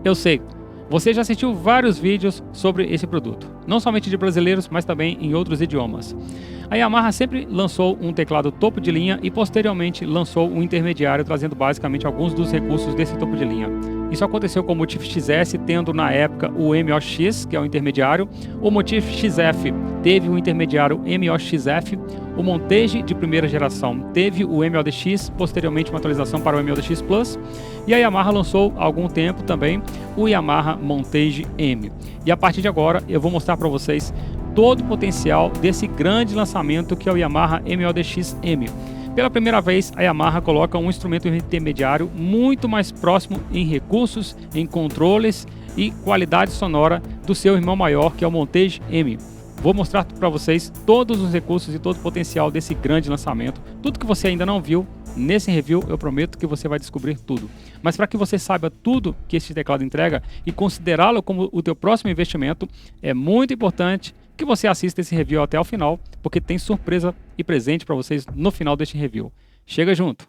Eu sei, você já assistiu vários vídeos sobre esse produto, não somente de brasileiros, mas também em outros idiomas. A Yamaha sempre lançou um teclado topo de linha e posteriormente lançou um intermediário, trazendo basicamente alguns dos recursos desse topo de linha. Isso aconteceu com o Motif XS, tendo na época o MOX, que é o intermediário, o Motif XF teve o intermediário MOXF, o Montage de primeira geração teve o MODX, posteriormente uma atualização para o MODX Plus, e a Yamaha lançou há algum tempo também o Yamaha Montage M. E a partir de agora eu vou mostrar para vocês todo o potencial desse grande lançamento que é o Yamaha MODX M. Pela primeira vez, a Yamaha coloca um instrumento intermediário muito mais próximo em recursos, em controles e qualidade sonora do seu irmão maior, que é o Montage M. Vou mostrar para vocês todos os recursos e todo o potencial desse grande lançamento. Tudo que você ainda não viu, nesse review eu prometo que você vai descobrir tudo. Mas para que você saiba tudo que este teclado entrega e considerá-lo como o teu próximo investimento, é muito importante que você assista esse review até o final, porque tem surpresa e presente para vocês no final deste review. Chega junto!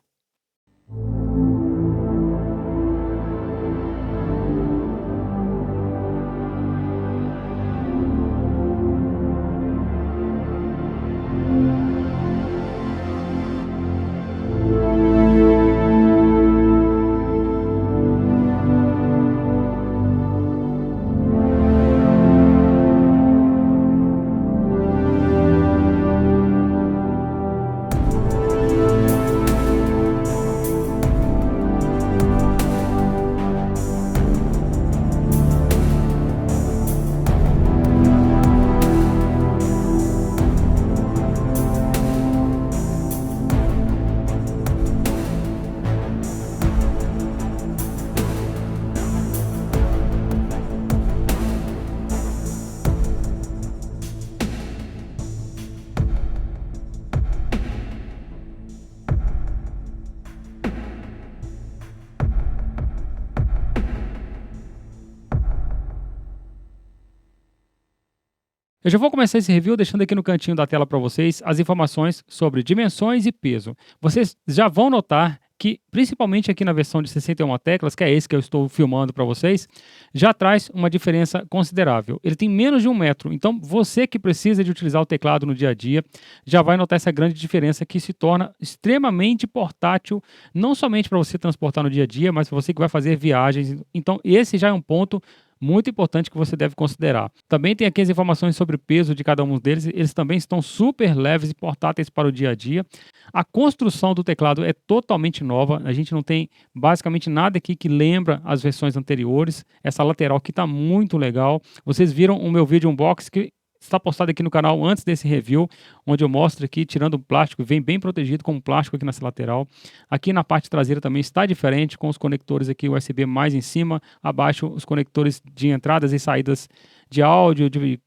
Eu já vou começar esse review deixando aqui no cantinho da tela para vocês as informações sobre dimensões e peso. Vocês já vão notar que, principalmente aqui na versão de 61 teclas, que é esse que eu estou filmando para vocês, já traz uma diferença considerável. Ele tem menos de 1 metro, então você que precisa de utilizar o teclado no dia a dia, já vai notar essa grande diferença que se torna extremamente portátil, não somente para você transportar no dia a dia, mas para você que vai fazer viagens. Então esse já é um ponto muito importante que você deve considerar. Também tem aqui as informações sobre o peso de cada um deles, eles também estão super leves e portáteis para o dia a dia. A construção do teclado é totalmente nova, a gente não tem basicamente nada aqui que lembra as versões anteriores. Essa lateral aqui está muito legal. Vocês viram o meu vídeo unboxing que está postado aqui no canal antes desse review, onde eu mostro aqui, tirando o plástico, vem bem protegido com o plástico aqui nessa lateral. Aqui na parte traseira também está diferente, com os conectores aqui USB mais em cima, abaixo os conectores de entradas e saídas de áudio, de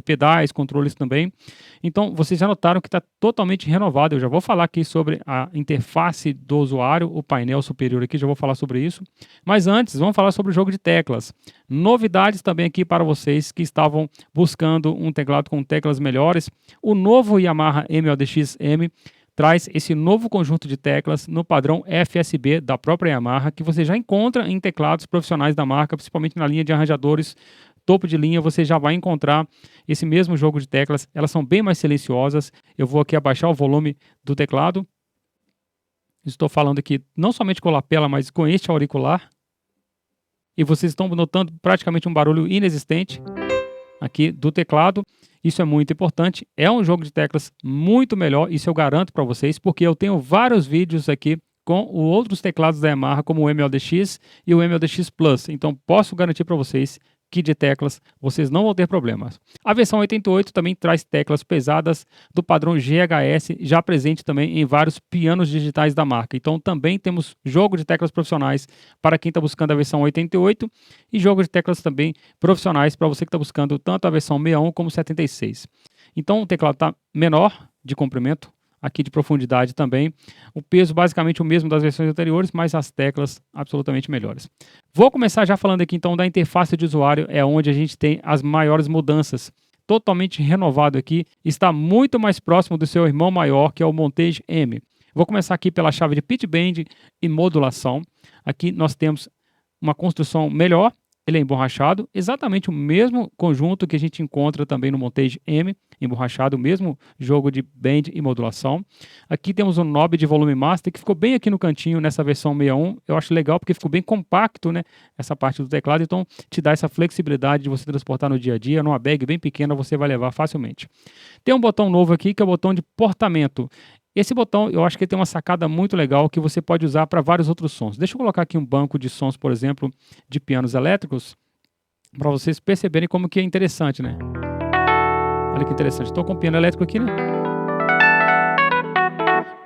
pedais, controles também. Então, vocês já notaram que está totalmente renovado. Eu já vou falar aqui sobre a interface do usuário, o painel superior aqui, já vou falar sobre isso. Mas antes, vamos falar sobre o jogo de teclas. Novidades também aqui para vocês que estavam buscando um teclado com teclas melhores. O novo Yamaha MODX-M traz esse novo conjunto de teclas no padrão FSB da própria Yamaha, que você já encontra em teclados profissionais da marca, principalmente na linha de arranjadores topo de linha. Você já vai encontrar esse mesmo jogo de teclas. Elas são bem mais silenciosas. Eu vou aqui abaixar o volume do teclado. Estou falando aqui não somente com a lapela, mas com este auricular. E vocês estão notando praticamente um barulho inexistente aqui do teclado. Isso é muito importante. É um jogo de teclas muito melhor, isso eu garanto para vocês, porque eu tenho vários vídeos aqui com outros teclados da Yamaha, como o MODX e o MODX Plus. Então posso garantir para vocês que de teclas vocês não vão ter problemas. A versão 88 também traz teclas pesadas do padrão GHS, já presente também em vários pianos digitais da marca. Então também temos jogo de teclas profissionais para quem está buscando a versão 88 e jogo de teclas também profissionais para você que está buscando tanto a versão 61 como 76. Então o teclado está menor de comprimento, aqui de profundidade também. O peso basicamente o mesmo das versões anteriores, mas as teclas absolutamente melhores. Vou começar já falando aqui então da interface de usuário, é onde a gente tem as maiores mudanças. Totalmente renovado aqui, está muito mais próximo do seu irmão maior, que é o Montage M. Vou começar aqui pela chave de pitch bend e modulação. Aqui nós temos uma construção melhor, ele é emborrachado, exatamente o mesmo conjunto que a gente encontra também no Montage M, emborrachado, o mesmo jogo de bend e modulação. Aqui temos um knob de volume master que ficou bem aqui no cantinho nessa versão 61. Eu acho legal porque ficou bem compacto, né, essa parte do teclado, então te dá essa flexibilidade de você transportar no dia a dia, numa bag bem pequena você vai levar facilmente. Tem um botão novo aqui que é o botão de portamento. Esse botão, eu acho que ele tem uma sacada muito legal que você pode usar para vários outros sons. Deixa eu colocar aqui um banco de sons, por exemplo, de pianos elétricos, para vocês perceberem como que é interessante, né? Olha que interessante. Estou com o piano elétrico aqui, né?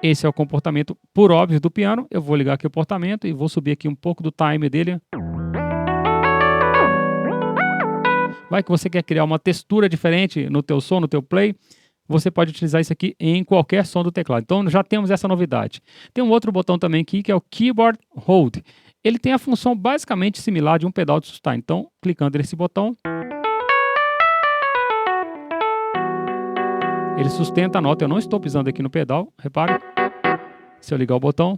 Esse é o comportamento, por óbvio, do piano. Eu vou ligar aqui o portamento e vou subir aqui um pouco do time dele. Vai que você quer criar uma textura diferente no teu som, no teu play, você pode utilizar isso aqui em qualquer som do teclado. Então já temos essa novidade. Tem um outro botão também aqui que é o Keyboard Hold. Ele tem a função basicamente similar de um pedal de sustain. Então, clicando nesse botão, ele sustenta a nota. Eu não estou pisando aqui no pedal, repare. Se eu ligar o botão,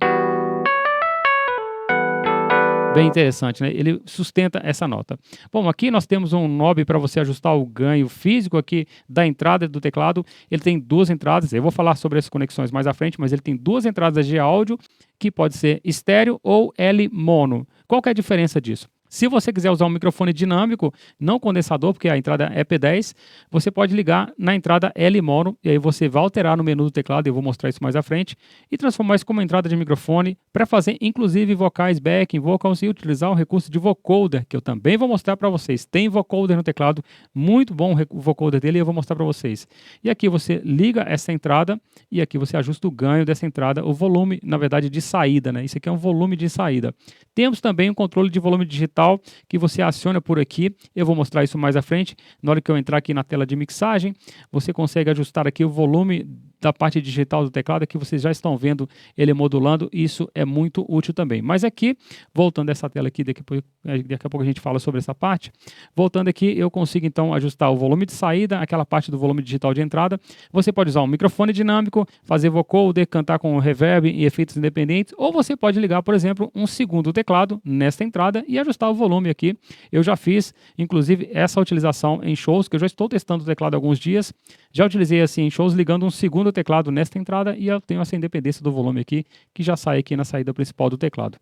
bem interessante, né? Ele sustenta essa nota. Bom, aqui nós temos um knob para você ajustar o ganho físico aqui da entrada do teclado. Ele tem duas entradas, eu vou falar sobre essas conexões mais à frente, mas ele tem duas entradas de áudio, que pode ser estéreo ou L mono. Qual que é a diferença disso? Se você quiser usar um microfone dinâmico, não condensador, porque a entrada é P10, você pode ligar na entrada L mono, e aí você vai alterar no menu do teclado, eu vou mostrar isso mais à frente, e transformar isso como entrada de microfone, para fazer inclusive vocais, backing, vocals, e utilizar o recurso de vocoder, que eu também vou mostrar para vocês. Tem vocoder no teclado, muito bom o vocoder dele, e eu vou mostrar para vocês. E aqui você liga essa entrada, e aqui você ajusta o ganho dessa entrada, o volume, na verdade, de saída, né? Isso aqui é um volume de saída. Temos também um controle de volume digital, que você aciona por aqui. Eu vou mostrar isso mais à frente. Na hora que eu entrar aqui na tela de mixagem, você consegue ajustar aqui o volume da parte digital do teclado, que vocês já estão vendo ele modulando. Isso é muito útil também. Mas aqui, voltando essa tela aqui, daqui a pouco a gente fala sobre essa parte. Voltando aqui, eu consigo então ajustar o volume de saída, aquela parte do volume digital de entrada. Você pode usar um microfone dinâmico, fazer vocoder, cantar com reverb e efeitos independentes, ou você pode ligar, por exemplo, um segundo teclado nesta entrada e ajustar o volume aqui. Eu já fiz, inclusive, essa utilização em shows, que eu já estou testando o teclado há alguns dias. Já utilizei assim em shows, ligando um segundo teclado nesta entrada, e eu tenho essa independência do volume aqui, que já sai aqui na saída principal do teclado.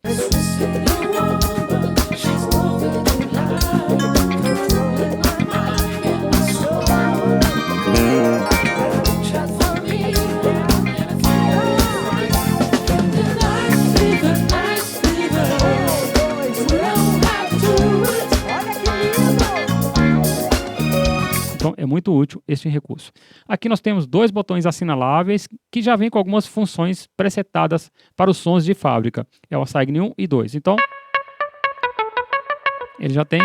Então, é muito útil esse recurso. Aqui nós temos dois botões assinaláveis que já vêm com algumas funções presetadas para os sons de fábrica. É o Assign 1 e 2. Então, ele já tem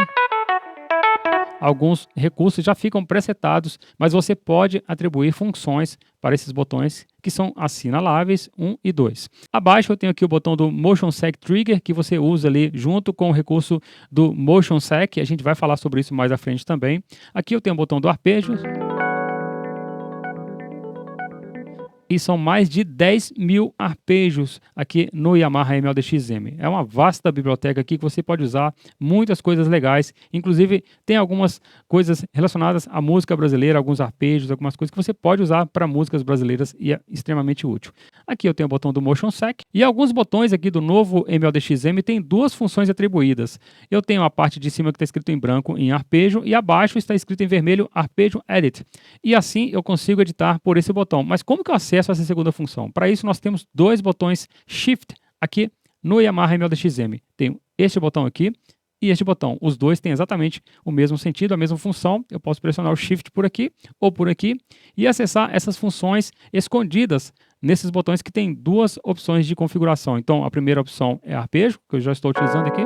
alguns recursos, já ficam presetados, mas você pode atribuir funções para esses botões que são assinaláveis 1 e 2. Abaixo eu tenho aqui o botão do Motion Sec Trigger, que você usa ali junto com o recurso do Motion Sec. A gente vai falar sobre isso mais à frente também. Aqui eu tenho o botão do arpejo. E são mais de 10 mil arpejos aqui no Yamaha MLDX-M. É uma vasta biblioteca aqui que você pode usar muitas coisas legais. Inclusive, tem algumas coisas relacionadas à música brasileira, alguns arpejos, algumas coisas que você pode usar para músicas brasileiras e é extremamente útil. Aqui eu tenho o botão do Motion Sec e alguns botões aqui do novo MLDX-M têm duas funções atribuídas. Eu tenho a parte de cima que está escrito em branco em arpejo e abaixo está escrito em vermelho arpejo edit. E assim eu consigo editar por esse botão. Mas como que eu acesso essa segunda função? Para isso nós temos dois botões Shift aqui no Yamaha MLDX-M. Tem este botão aqui e este botão. Os dois têm exatamente o mesmo sentido, a mesma função. Eu posso pressionar o Shift por aqui ou por aqui e acessar essas funções escondidas nesses botões que tem duas opções de configuração. Então a primeira opção é arpejo, que eu já estou utilizando aqui.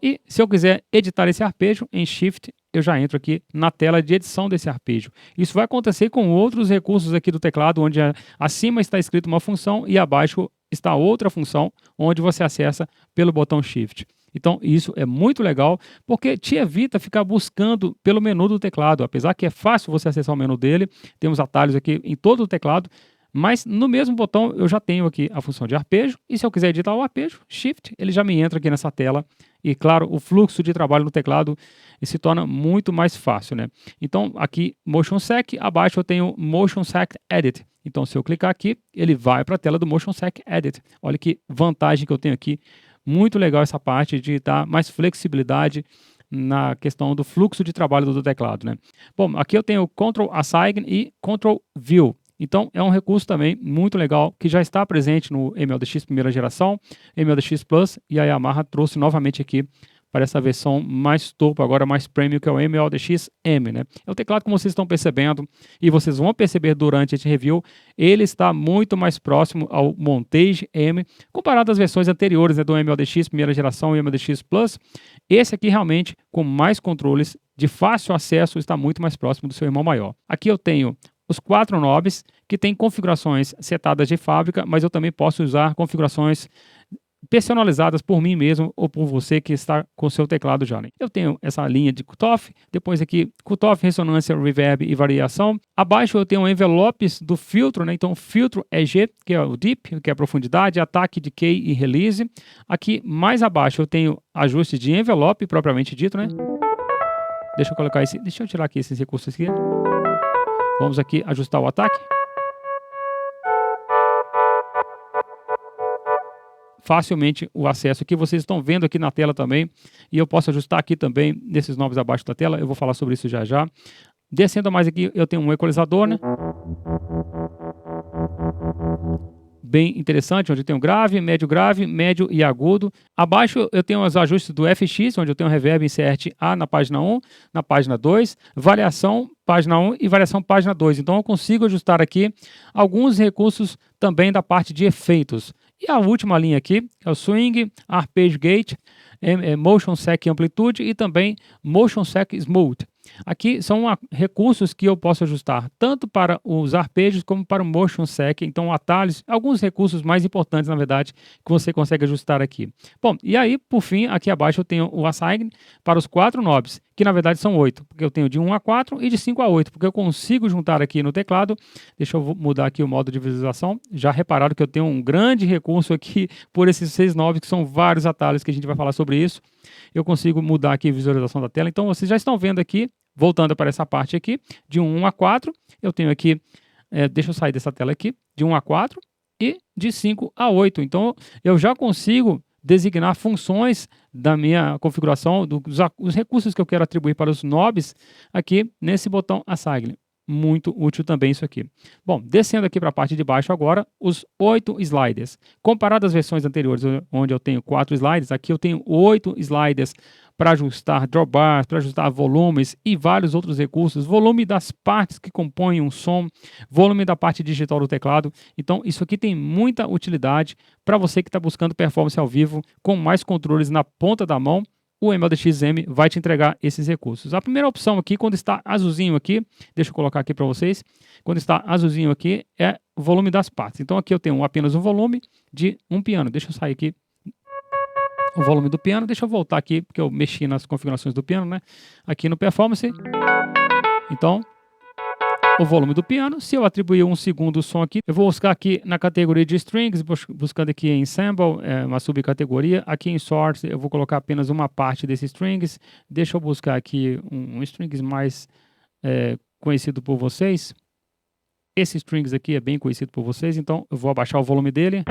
E se eu quiser editar esse arpejo, em Shift, eu já entro aqui na tela de edição desse arpejo. Isso vai acontecer com outros recursos aqui do teclado, onde acima está escrito uma função e abaixo está outra função, onde você acessa pelo botão Shift. Então, isso é muito legal, porque te evita ficar buscando pelo menu do teclado. Apesar que é fácil você acessar o menu dele, temos atalhos aqui em todo o teclado, Mas no mesmo botão eu já tenho aqui a função de arpejo, e se eu quiser editar o arpejo, Shift, ele já me entra aqui nessa tela, e claro, o fluxo de trabalho no teclado se torna muito mais fácil, né? Então aqui Motion Sec, abaixo eu tenho Motion Sec Edit. Então se eu clicar aqui, ele vai para a tela do Motion Sec Edit. Olha que vantagem que eu tenho aqui, muito legal essa parte de dar mais flexibilidade na questão do fluxo de trabalho do teclado, né? Bom, aqui eu tenho Ctrl Assign e Ctrl View. Então, é um recurso também muito legal que já está presente no MLDX primeira geração, MLDX Plus, e a Yamaha trouxe novamente aqui para essa versão mais topo, agora mais premium, que é o MLDX M, né? É o teclado, como vocês estão percebendo, e vocês vão perceber durante esse review, ele está muito mais próximo ao Montage M, comparado às versões anteriores, né, do MLDX primeira geração e MLDX Plus. Esse aqui realmente, com mais controles de fácil acesso, está muito mais próximo do seu irmão maior. Aqui eu tenho os 4 knobs, que têm configurações setadas de fábrica, mas eu também posso usar configurações personalizadas por mim mesmo ou por você que está com o seu teclado já, né? Eu tenho essa linha de cutoff, depois aqui cutoff, ressonância, reverb e variação. Abaixo eu tenho envelopes do filtro, né? Então filtro é G, que é o deep, que é a profundidade, ataque, decay e release. Aqui mais abaixo eu tenho ajuste de envelope propriamente dito, né? Deixa eu tirar aqui esses recursos aqui. Vamos aqui ajustar o ataque. Facilmente o acesso aqui, vocês estão vendo aqui na tela também, e eu posso ajustar aqui também nesses knobs abaixo da tela, eu vou falar sobre isso já já. Descendo mais aqui, eu tenho um equalizador, né? Bem interessante, onde eu tenho grave, médio e agudo. Abaixo eu tenho os ajustes do FX, onde eu tenho reverb insert A na página 1, na página 2, variação página 1 e variação página 2. Então eu consigo ajustar aqui alguns recursos também da parte de efeitos. E a última linha aqui é o Swing, Arpeggio Gate, Motion Sec Amplitude e também Motion Sec Smooth. Aqui são recursos que eu posso ajustar tanto para os arpejos como para o Motion Sec, então atalhos, alguns recursos mais importantes, na verdade, que você consegue ajustar aqui. Bom, e aí, por fim, aqui abaixo eu tenho o Assign para os 4 knobs, que na verdade são 8, porque eu tenho de 1 a 4 e de 5 a 8, porque eu consigo juntar aqui no teclado. Deixa eu mudar aqui o modo de visualização. Já repararam que eu tenho um grande recurso aqui por esses 6 knobs, que são vários atalhos que a gente vai falar sobre isso. Eu consigo mudar aqui a visualização da tela. Então, vocês já estão vendo aqui, voltando para essa parte aqui, de 1 a 4, eu tenho aqui, deixa eu sair dessa tela aqui, de 1 a 4 e de 5 a 8. Então, eu já consigo designar funções da minha configuração, os recursos que eu quero atribuir para os knobs aqui nesse botão Assign. Muito útil também isso aqui. Bom, descendo aqui para a parte de baixo agora, os 8 sliders. Comparado às versões anteriores, onde eu tenho 4 sliders, aqui eu tenho 8 sliders para ajustar drawbars, para ajustar volumes e vários outros recursos. Volume das partes que compõem um som, volume da parte digital do teclado. Então, isso aqui tem muita utilidade para você que está buscando performance ao vivo com mais controles na ponta da mão. O MLDX-M vai te entregar esses recursos. A primeira opção aqui, quando está azulzinho aqui, deixa eu colocar aqui para vocês, quando está azulzinho aqui, é o volume das partes. Então aqui eu tenho apenas um volume de um piano. Deixa eu sair aqui o volume do piano, deixa eu voltar aqui, porque eu mexi nas configurações do piano, né? Aqui no Performance. Então, o volume do piano. Se eu atribuir um segundo som aqui, eu vou buscar aqui na categoria de strings, buscando aqui em Ensemble, uma subcategoria. Aqui em Source eu vou colocar apenas uma parte desses strings. Deixa eu buscar aqui um strings mais conhecido por vocês. Esse strings aqui é bem conhecido por vocês, então eu vou abaixar o volume dele.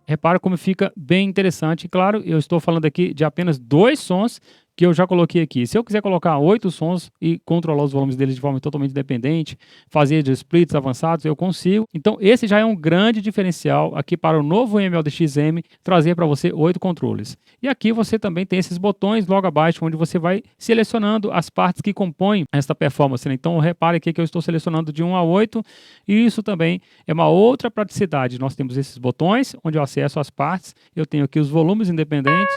Repara como fica bem interessante. Claro, eu estou falando aqui de apenas 2 sons que eu já coloquei aqui. Se eu quiser colocar 8 sons e controlar os volumes deles de forma totalmente independente, fazer de splits avançados, eu consigo. Então esse já é um grande diferencial aqui para o novo MLDX-M, trazer para você 8 controles. E aqui você também tem esses botões logo abaixo, onde você vai selecionando as partes que compõem esta performance, né? Então repare aqui que eu estou selecionando de 1 a 8, e isso também é uma outra praticidade. Nós temos esses botões, onde eu acesso as partes, eu tenho aqui os volumes independentes.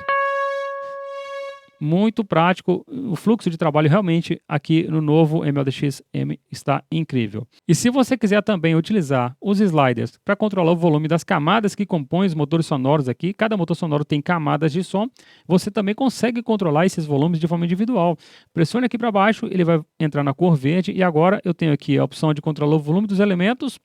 muito prático. O fluxo de trabalho realmente aqui no novo MLDX-M está incrível. E se você quiser também utilizar os sliders para controlar o volume das camadas que compõem os motores sonoros aqui, cada motor sonoro tem camadas de som, você também consegue controlar esses volumes de forma individual. Pressione aqui para baixo, ele vai entrar na cor verde e agora eu tenho aqui a opção de controlar o volume dos elementos,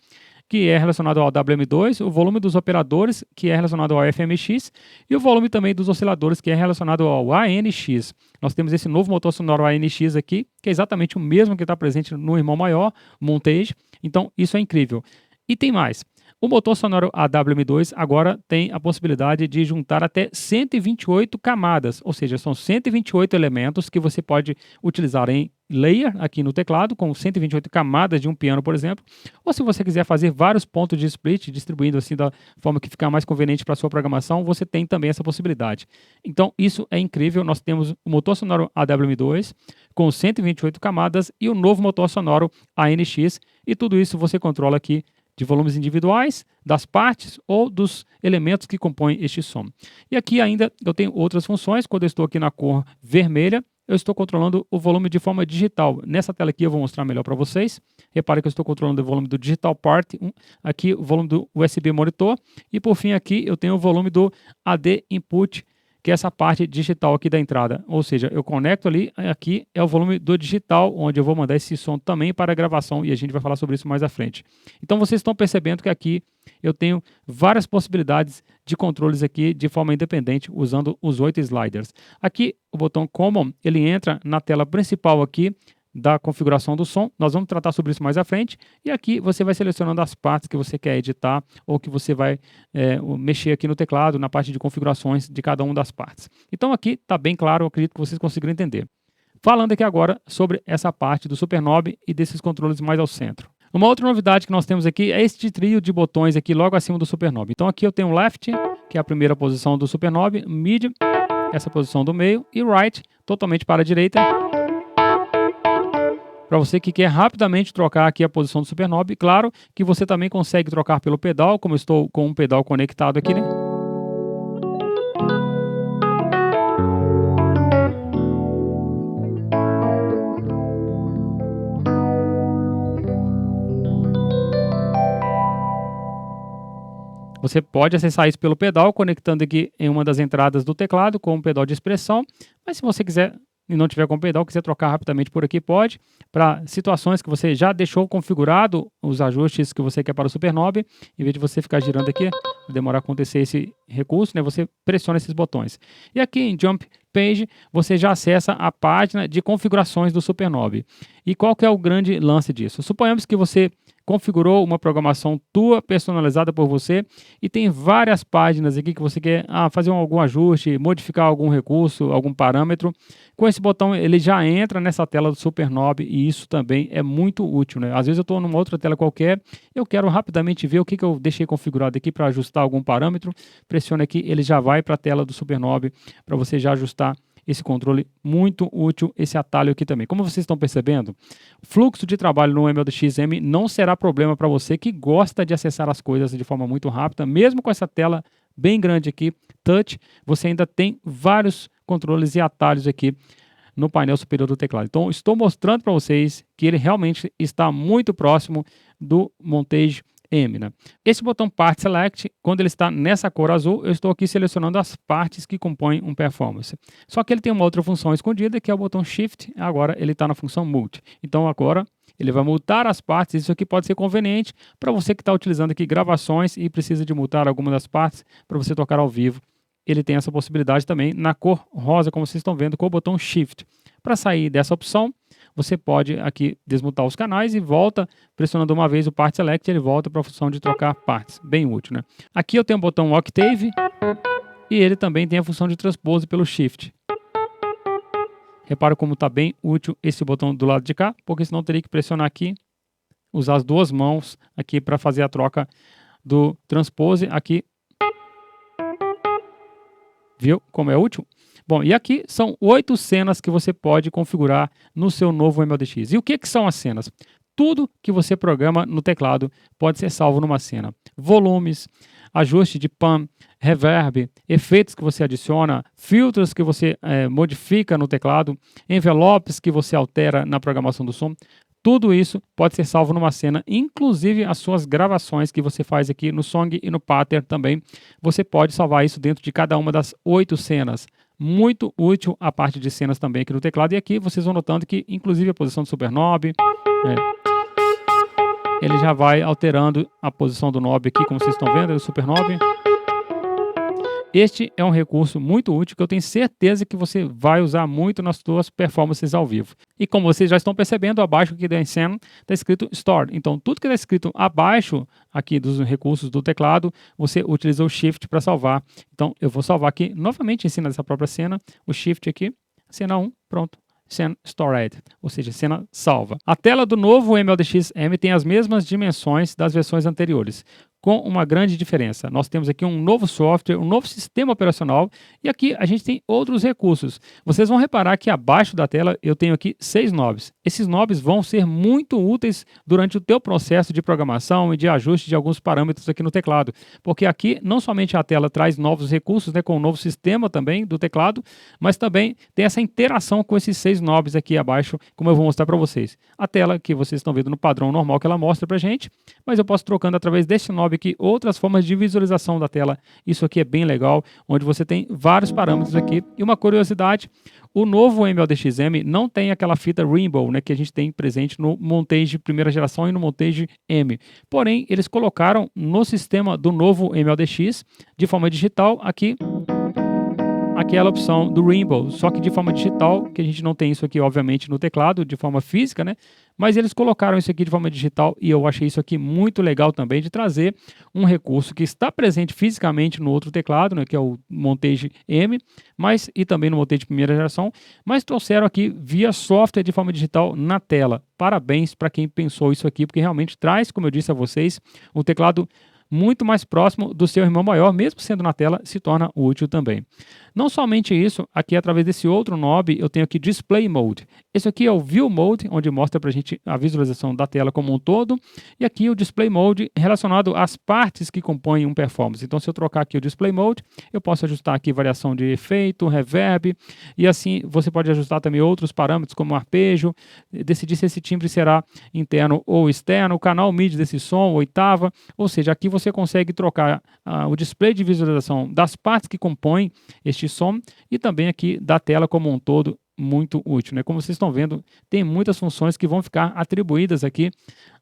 que é relacionado ao WM2, o volume dos operadores, que é relacionado ao FMX, e o volume também dos osciladores, que é relacionado ao ANX. Nós temos esse novo motor sonoro ANX aqui, que é exatamente o mesmo que está presente no irmão maior, Montage, então isso é incrível. E tem mais. O motor sonoro AWM2 agora tem a possibilidade de juntar até 128 camadas, ou seja, são 128 elementos que você pode utilizar em layer aqui no teclado, com 128 camadas de um piano, por exemplo, ou se você quiser fazer vários pontos de split, distribuindo assim da forma que ficar mais conveniente para a sua programação, você tem também essa possibilidade. Então, isso é incrível. Nós temos o motor sonoro AWM2 com 128 camadas e o novo motor sonoro ANX, e tudo isso você controla aqui de volumes individuais, das partes ou dos elementos que compõem este som. E aqui ainda eu tenho outras funções. Quando eu estou aqui na cor vermelha, eu estou controlando o volume de forma digital. Nessa tela aqui eu vou mostrar melhor para vocês. Repare que eu estou controlando o volume do Digital Part, aqui o volume do USB Monitor, e por fim aqui eu tenho o volume do AD Input, que é essa parte digital aqui da entrada. Ou seja, eu conecto ali, aqui é o volume do digital, onde eu vou mandar esse som também para a gravação, e a gente vai falar sobre isso mais à frente. Então vocês estão percebendo que aqui eu tenho várias possibilidades de controles aqui de forma independente, usando os 8 sliders. Aqui o botão Common, ele entra na tela principal aqui da configuração do som. Nós vamos tratar sobre isso mais à frente, e aqui você vai selecionando as partes que você quer editar ou que você vai mexer aqui no teclado, na parte de configurações de cada uma das partes. Então aqui está bem claro, eu acredito que vocês conseguiram entender. Falando aqui agora sobre essa parte do Superknob e desses controles mais ao centro. Uma outra novidade que nós temos aqui é este trio de botões aqui logo acima do Superknob. Então aqui eu tenho Left, que é a primeira posição do Superknob, Mid, essa posição do meio, e Right, totalmente para a direita, para você que quer rapidamente trocar aqui a posição do Superknob. Claro que você também consegue trocar pelo pedal, como eu estou com um pedal conectado aqui, né? Você pode acessar isso pelo pedal, conectando aqui em uma das entradas do teclado com um pedal de expressão, mas se você quiser e não tiver com pedal, quiser trocar rapidamente por aqui, pode. Para situações que você já deixou configurado os ajustes que você quer para o Superknob, em vez de você ficar girando aqui, demorar a acontecer esse recurso, né, você pressiona esses botões. E aqui em Jump Page, você já acessa a página de configurações do Superknob. E qual que é o grande lance disso? Suponhamos que você configurou uma programação tua, personalizada por você, e tem várias páginas aqui que você quer fazer algum ajuste, modificar algum recurso, algum parâmetro. Com esse botão, ele já entra nessa tela do Superknob, e isso também é muito útil, né? Às vezes eu estou numa outra tela qualquer, eu quero rapidamente ver o que eu deixei configurado aqui para ajustar algum parâmetro. Pressione aqui, ele já vai para a tela do Superknob para você já ajustar esse controle. Muito útil esse atalho aqui também. Como vocês estão percebendo, o fluxo de trabalho no MLDX-M não será problema para você que gosta de acessar as coisas de forma muito rápida. Mesmo com essa tela bem grande aqui, touch, você ainda tem vários controles e atalhos aqui no painel superior do teclado. Então, estou mostrando para vocês que ele realmente está muito próximo do Montage M, né? Esse botão Part Select, quando ele está nessa cor azul, eu estou aqui selecionando as partes que compõem um performance. Só que ele tem uma outra função escondida, que é o botão Shift. Agora ele está na função Mute. Então agora ele vai mutar as partes. Isso aqui pode ser conveniente para você que está utilizando aqui gravações e precisa de mutar alguma das partes para você tocar ao vivo. Ele tem essa possibilidade também na cor rosa, como vocês estão vendo, com o botão Shift. Para sair dessa opção, você pode aqui desmutar os canais e volta, pressionando uma vez o Part Select, ele volta para a função de trocar partes. Bem útil, né? Aqui eu tenho o botão Octave e ele também tem a função de transpose pelo Shift. Repara como está bem útil esse botão do lado de cá, porque senão eu teria que pressionar aqui, usar as duas mãos aqui para fazer a troca do transpose aqui. Viu como é útil? Bom, e aqui são 8 cenas que você pode configurar no seu novo MLDX. E o que são as cenas? Tudo que você programa no teclado pode ser salvo numa cena. Volumes, ajuste de pan, reverb, efeitos que você adiciona, filtros que você modifica no teclado, envelopes que você altera na programação do som. Tudo isso pode ser salvo numa cena, inclusive as suas gravações que você faz aqui no Song e no Pattern também. Você pode salvar isso dentro de cada uma das 8 cenas. Muito útil a parte de cenas também aqui no teclado. E aqui vocês vão notando que, inclusive, a posição do Super Knob, ele já vai alterando a posição do knob aqui, como vocês estão vendo, o Super Knob. Este é um recurso muito útil que eu tenho certeza que você vai usar muito nas suas performances ao vivo. E como vocês já estão percebendo, abaixo aqui da cena está escrito Store. Então, tudo que está escrito abaixo aqui dos recursos do teclado, você utiliza o Shift para salvar. Então, eu vou salvar aqui novamente em cima dessa própria cena, o Shift aqui, cena 1, pronto. Cena Stored, ou seja, cena salva. A tela do novo MLDX-M tem as mesmas dimensões das versões anteriores, com uma grande diferença. Nós temos aqui um novo software, um novo sistema operacional e aqui a gente tem outros recursos. Vocês vão reparar que abaixo da tela eu tenho aqui 6 knobs. Esses knobs vão ser muito úteis durante o teu processo de programação e de ajuste de alguns parâmetros aqui no teclado, porque aqui não somente a tela traz novos recursos, com um novo sistema também do teclado, mas também tem essa interação com esses 6 knobs aqui abaixo, como eu vou mostrar para vocês. A tela que vocês estão vendo no padrão normal que ela mostra para gente, mas eu posso trocando através deste knob aqui outras formas de visualização da tela. Isso aqui é bem legal, onde você tem vários parâmetros aqui. E uma curiosidade, o novo MLDX-M não tem aquela fita Rainbow, que a gente tem presente no Montage primeira geração e no Montage M. Porém, eles colocaram no sistema do novo MLDX, de forma digital, aqui aquela opção do Rainbow, só que de forma digital, que a gente não tem isso aqui, obviamente, no teclado, de forma física, mas eles colocaram isso aqui de forma digital e eu achei isso aqui muito legal também, de trazer um recurso que está presente fisicamente no outro teclado, que é o Montage M, e também no Montage primeira geração, mas trouxeram aqui via software de forma digital na tela. Parabéns para quem pensou isso aqui, porque realmente traz, como eu disse a vocês, um teclado muito mais próximo do seu irmão maior, mesmo sendo na tela, se torna útil também. Não somente isso, aqui através desse outro knob, eu tenho aqui Display Mode. Esse aqui é o View Mode, onde mostra para a gente a visualização da tela como um todo, e aqui o Display Mode relacionado às partes que compõem um performance. Então, se eu trocar aqui o Display Mode, eu posso ajustar aqui variação de efeito, reverb, e assim você pode ajustar também outros parâmetros, como arpejo, decidir se esse timbre será interno ou externo, o canal MIDI desse som, oitava, ou seja, aqui você consegue trocar o display de visualização das partes que compõem este som e também aqui da tela como um todo, muito útil. Como vocês estão vendo, tem muitas funções que vão ficar atribuídas aqui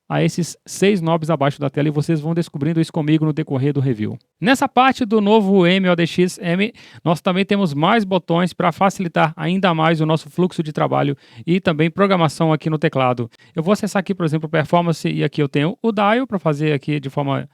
a esses 6 knobs abaixo da tela e vocês vão descobrindo isso comigo no decorrer do review. Nessa parte do novo MLDX-M, nós também temos mais botões para facilitar ainda mais o nosso fluxo de trabalho e também programação aqui no teclado. Eu vou acessar aqui, por exemplo, Performance e aqui eu tenho o Dial para fazer aqui de forma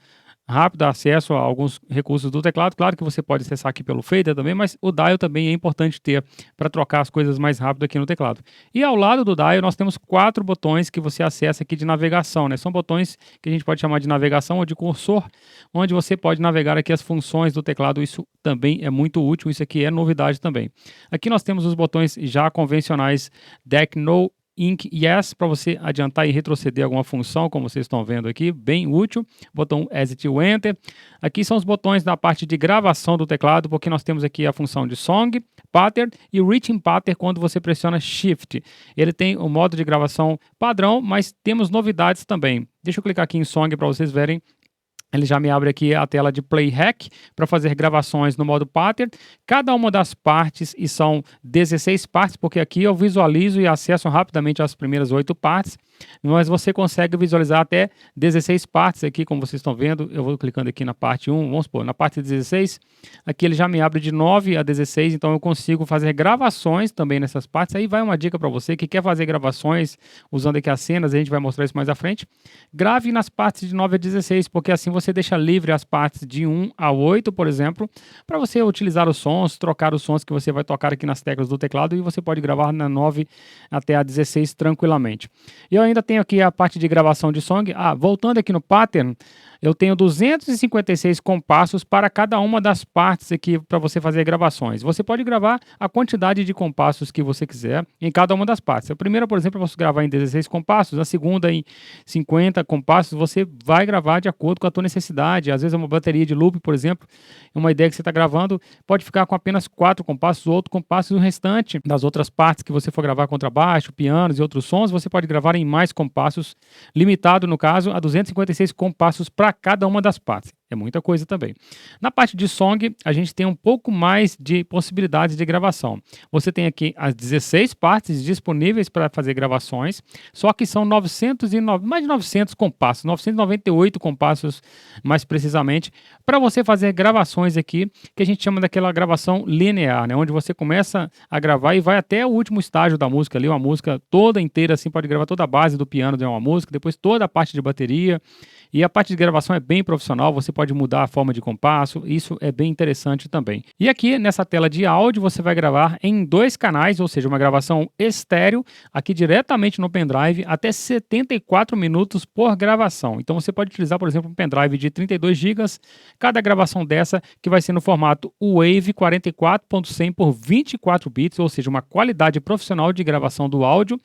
rápido acesso a alguns recursos do teclado. Claro que você pode acessar aqui pelo fader também, mas o dial também é importante ter para trocar as coisas mais rápido aqui no teclado. E ao lado do dial nós temos 4 botões que você acessa aqui de navegação, São botões que a gente pode chamar de navegação ou de cursor, onde você pode navegar aqui as funções do teclado. Isso também é muito útil, isso aqui é novidade também. Aqui nós temos os botões já convencionais Deck No, Ink Yes, para você adiantar e retroceder alguma função, como vocês estão vendo aqui, bem útil. Botão Exit ou Enter. Aqui são os botões da parte de gravação do teclado, porque nós temos aqui a função de Song, Pattern e Reaching Pattern quando você pressiona Shift. Ele tem o modo de gravação padrão, mas temos novidades também. Deixa eu clicar aqui em Song para vocês verem. Ele já me abre aqui a tela de Playback para fazer gravações no modo Pattern. Cada uma das partes, e são 16 partes, porque aqui eu visualizo e acesso rapidamente as primeiras 8 partes, mas você consegue visualizar até 16 partes aqui, como vocês estão vendo. Eu vou clicando aqui na parte 1, vamos supor, na parte 16, aqui ele já me abre de 9 a 16, então eu consigo fazer gravações também nessas partes. Aí vai uma dica para você que quer fazer gravações usando aqui as cenas, a gente vai mostrar isso mais à frente. Grave nas partes de 9 a 16, porque assim você deixa livre as partes de 1 a 8, por exemplo, para você utilizar os sons, trocar os sons que você vai tocar aqui nas teclas do teclado, e você pode gravar na 9 até a 16 tranquilamente. E ao ainda tenho aqui a parte de gravação de song. Voltando aqui no pattern, eu tenho 256 compassos para cada uma das partes aqui para você fazer gravações. Você pode gravar a quantidade de compassos que você quiser em cada uma das partes. A primeira, por exemplo, eu posso gravar em 16 compassos, a segunda em 50 compassos. Você vai gravar de acordo com a tua necessidade. Às vezes uma bateria de loop, por exemplo, uma ideia que você está gravando, pode ficar com apenas 4 compassos, outro compasso, e o restante das outras partes que você for gravar contrabaixo, pianos e outros sons, você pode gravar em mais compassos, limitado no caso a 256 compassos para cada uma das partes. É muita coisa também. Na parte de song, a gente tem um pouco mais de possibilidades de gravação. Você tem aqui as 16 partes disponíveis para fazer gravações, só que são mais de 900 compassos, 998 compassos mais precisamente, para você fazer gravações aqui, que a gente chama daquela gravação linear, né? Onde você começa a gravar e vai até o último estágio da música ali, uma música toda inteira, assim, pode gravar toda a base do piano de uma música, depois toda a parte de bateria. E a parte de gravação é bem profissional, você pode mudar a forma de compasso, isso é bem interessante também. E aqui nessa tela de áudio você vai gravar em 2 canais, ou seja, uma gravação estéreo, aqui diretamente no pendrive, até 74 minutos por gravação. Então você pode utilizar, por exemplo, um pendrive de 32 GB, cada gravação dessa que vai ser no formato WAV 44.100 por 24 bits, ou seja, uma qualidade profissional de gravação do áudio.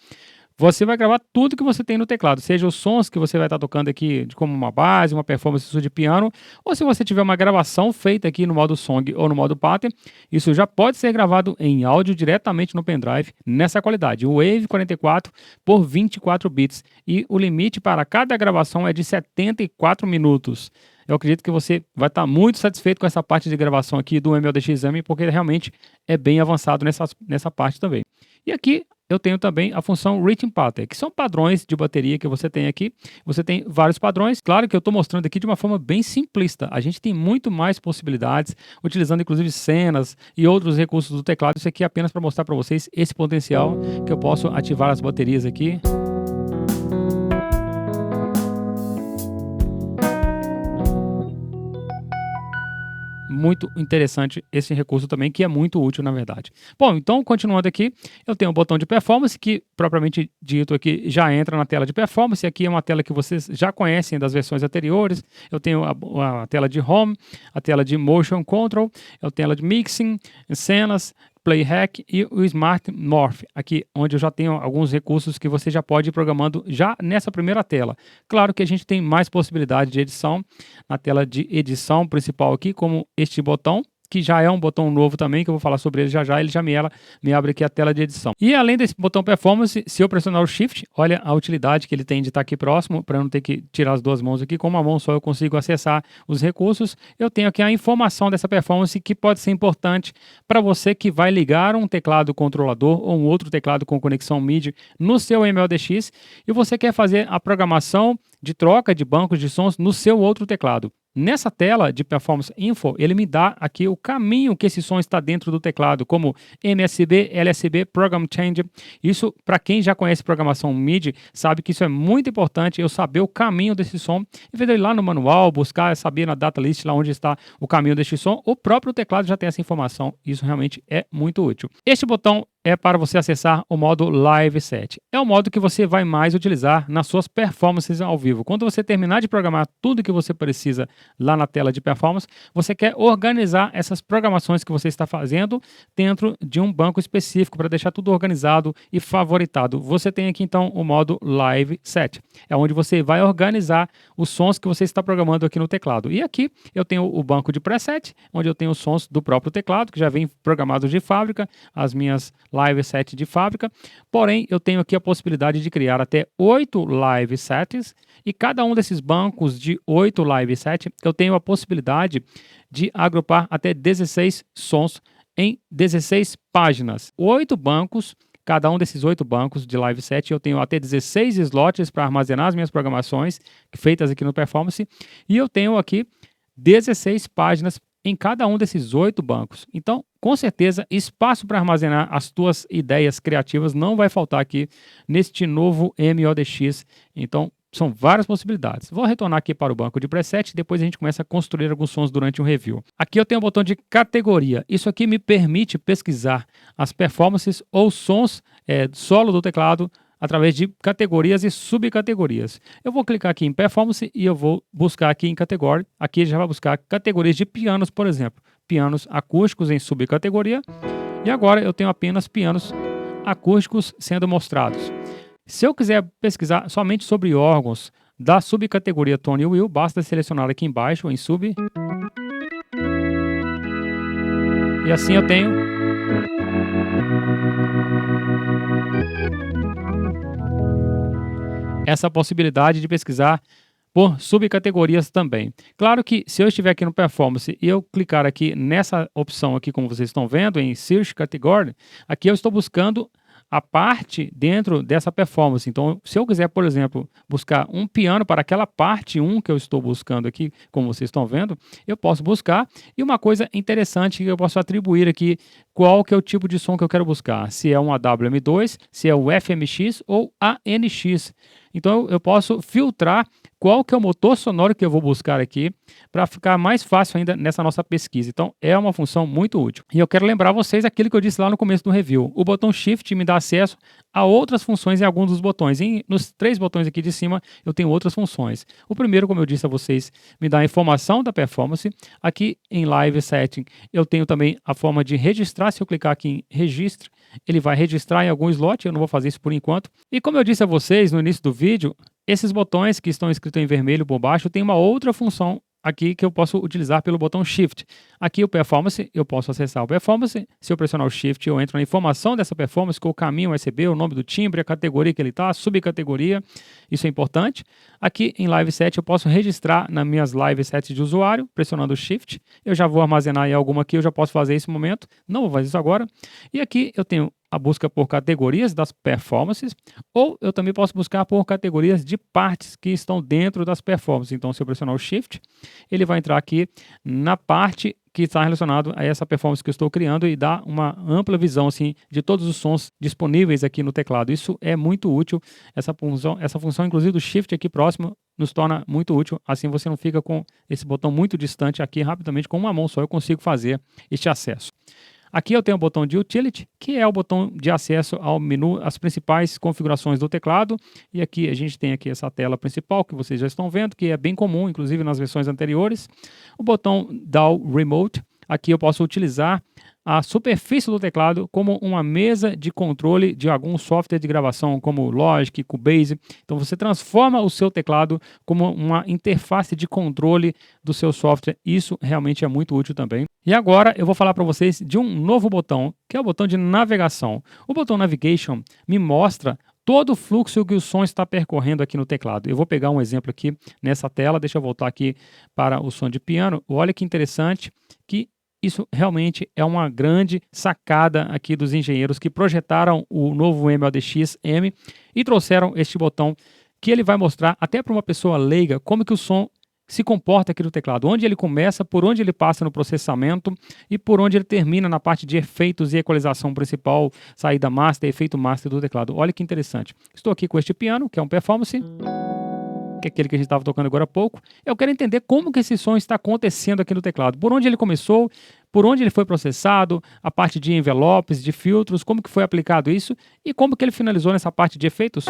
Você vai gravar tudo que você tem no teclado, seja os sons que você vai estar tocando aqui como uma base, uma performance sua de piano, ou se você tiver uma gravação feita aqui no modo song ou no modo pattern, isso já pode ser gravado em áudio diretamente no pendrive nessa qualidade, o WAV 44 por 24 bits, e o limite para cada gravação é de 74 minutos. Eu acredito que você vai estar muito satisfeito com essa parte de gravação aqui do MLDX-M, porque realmente é bem avançado nessa parte também. E aqui eu tenho também a função Rhythm Pattern, que são padrões de bateria que você tem aqui. Você tem vários padrões. Claro que eu estou mostrando aqui de uma forma bem simplista. A gente tem muito mais possibilidades, utilizando inclusive cenas e outros recursos do teclado. Isso aqui é apenas para mostrar para vocês esse potencial que eu posso ativar as baterias aqui. Muito interessante esse recurso também, que é muito útil, na verdade. Bom, então, continuando aqui, eu tenho o botão de performance, que, propriamente dito aqui, já entra na tela de performance. Aqui é uma tela que vocês já conhecem das versões anteriores. Eu tenho a tela de home, a tela de motion control, eu tenho a tela de mixing, cenas, Playhack e o Smart Morph, aqui onde eu já tenho alguns recursos que você já pode ir programando já nessa primeira tela. Claro que a gente tem mais possibilidade de edição na tela de edição principal aqui, como este botão, que já é um botão novo também, que eu vou falar sobre ele já, ele já me abre aqui a tela de edição. E além desse botão performance, se eu pressionar o Shift, olha a utilidade que ele tem de estar aqui próximo, para eu não ter que tirar as duas mãos aqui, com uma mão só eu consigo acessar os recursos. Eu tenho aqui a informação dessa performance, que pode ser importante para você que vai ligar um teclado controlador ou um outro teclado com conexão MIDI no seu MLDX e você quer fazer a programação de troca de bancos de sons no seu outro teclado. Nessa tela de Performance Info, ele me dá aqui o caminho que esse som está dentro do teclado, como MSB, LSB, Program Changer. Isso, para quem já conhece programação MIDI, sabe que isso é muito importante, eu saber o caminho desse som. Em vez de ir lá no manual, buscar, saber na data list lá onde está o caminho deste som, o próprio teclado já tem essa informação. Isso realmente é muito útil. Este botão é para você acessar o modo Live Set. É o modo que você vai mais utilizar nas suas performances ao vivo. Quando você terminar de programar tudo que você precisa lá na tela de performance, você quer organizar essas programações que você está fazendo dentro de um banco específico para deixar tudo organizado e favoritado. Você tem aqui então o modo Live Set. É onde você vai organizar os sons que você está programando aqui no teclado. E aqui eu tenho o banco de preset, onde eu tenho os sons do próprio teclado, que já vem programados de fábrica, as minhas live set de fábrica, porém eu tenho aqui a possibilidade de criar até 8 live sets, e cada um desses bancos de 8 live sets, eu tenho a possibilidade de agrupar até 16 sons em 16 páginas. 8 bancos, cada um desses 8 bancos de live set, eu tenho até 16 slots para armazenar as minhas programações, feitas aqui no Performance, e eu tenho aqui 16 páginas em cada um desses 8 bancos. Então, com certeza, espaço para armazenar as tuas ideias criativas não vai faltar aqui neste novo MODX. Então, são várias possibilidades. Vou retornar aqui para o banco de preset e depois a gente começa a construir alguns sons durante o review. Aqui eu tenho o botão de categoria. Isso aqui me permite pesquisar as performances ou sons solo do teclado através de categorias e subcategorias. Eu vou clicar aqui em Performance e eu vou buscar aqui em Category. Aqui ele já vai buscar categorias de pianos, por exemplo. Pianos acústicos em subcategoria. E agora eu tenho apenas pianos acústicos sendo mostrados. Se eu quiser pesquisar somente sobre órgãos da subcategoria Tone Wheel, basta selecionar aqui embaixo em Sub. E assim eu tenho essa possibilidade de pesquisar por subcategorias também. Claro que se eu estiver aqui no Performance e eu clicar aqui nessa opção aqui, como vocês estão vendo, em Search Category, aqui eu estou buscando a parte dentro dessa performance. Então, se eu quiser, por exemplo, buscar um piano para aquela parte 1 que eu estou buscando aqui, como vocês estão vendo, eu posso buscar. E uma coisa interessante que eu posso atribuir aqui, qual que é o tipo de som que eu quero buscar. Se é um AWM2, se é o FMX ou ANX. Então, eu posso filtrar qual que é o motor sonoro que eu vou buscar aqui para ficar mais fácil ainda nessa nossa pesquisa. Então, é uma função muito útil. E eu quero lembrar vocês aquilo que eu disse lá no começo do review. O botão Shift me dá acesso a outras funções em alguns dos botões. E nos 3 botões aqui de cima, eu tenho outras funções. O primeiro, como eu disse a vocês, me dá a informação da performance. Aqui em Live Setting, eu tenho também a forma de registrar. Se eu clicar aqui em Registre, ele vai registrar em algum slot. Eu não vou fazer isso por enquanto. E como eu disse a vocês no início do vídeo, esses botões que estão escritos em vermelho por baixo tem uma outra função aqui que eu posso utilizar pelo botão Shift. Aqui o Performance, eu posso acessar o Performance. Se eu pressionar o Shift, eu entro na informação dessa performance, com o caminho USB, o nome do timbre, a categoria que ele está, a subcategoria. Isso é importante. Aqui em Live Set eu posso registrar nas minhas Live Sets de usuário, pressionando o Shift. Eu já vou armazenar em alguma aqui, eu já posso fazer esse momento. Não vou fazer isso agora. E aqui eu tenho a busca por categorias das performances, ou eu também posso buscar por categorias de partes que estão dentro das performances. Então, se eu pressionar o Shift, ele vai entrar aqui na parte que está relacionado a essa performance que eu estou criando e dá uma ampla visão assim, de todos os sons disponíveis aqui no teclado. Isso é muito útil, essa função inclusive do Shift aqui próximo nos torna muito útil, assim você não fica com esse botão muito distante aqui, rapidamente com uma mão só eu consigo fazer este acesso. Aqui eu tenho o botão de Utility, que é o botão de acesso ao menu, as principais configurações do teclado. E aqui a gente tem aqui essa tela principal que vocês já estão vendo, que é bem comum, inclusive nas versões anteriores. O botão DAW Remote, aqui eu posso utilizar a superfície do teclado como uma mesa de controle de algum software de gravação, como Logic, Cubase. Então você transforma o seu teclado como uma interface de controle do seu software. Isso realmente é muito útil também. E agora eu vou falar para vocês de um novo botão, que é o botão de navegação. O botão Navigation me mostra todo o fluxo que o som está percorrendo aqui no teclado. Eu vou pegar um exemplo aqui nessa tela, deixa eu voltar aqui para o som de piano. Olha que interessante que isso realmente é uma grande sacada aqui dos engenheiros que projetaram o novo MLDX-M e trouxeram este botão que ele vai mostrar até para uma pessoa leiga como que o som se comporta aqui no teclado, onde ele começa, por onde ele passa no processamento e por onde ele termina na parte de efeitos e equalização principal, saída master, efeito master do teclado. Olha que interessante. Estou aqui com este piano, que é um Performance, que é aquele que a gente estava tocando agora há pouco. Eu quero entender como que esse som está acontecendo aqui no teclado, por onde ele começou, por onde ele foi processado, a parte de envelopes, de filtros, como que foi aplicado isso e como que ele finalizou nessa parte de efeitos.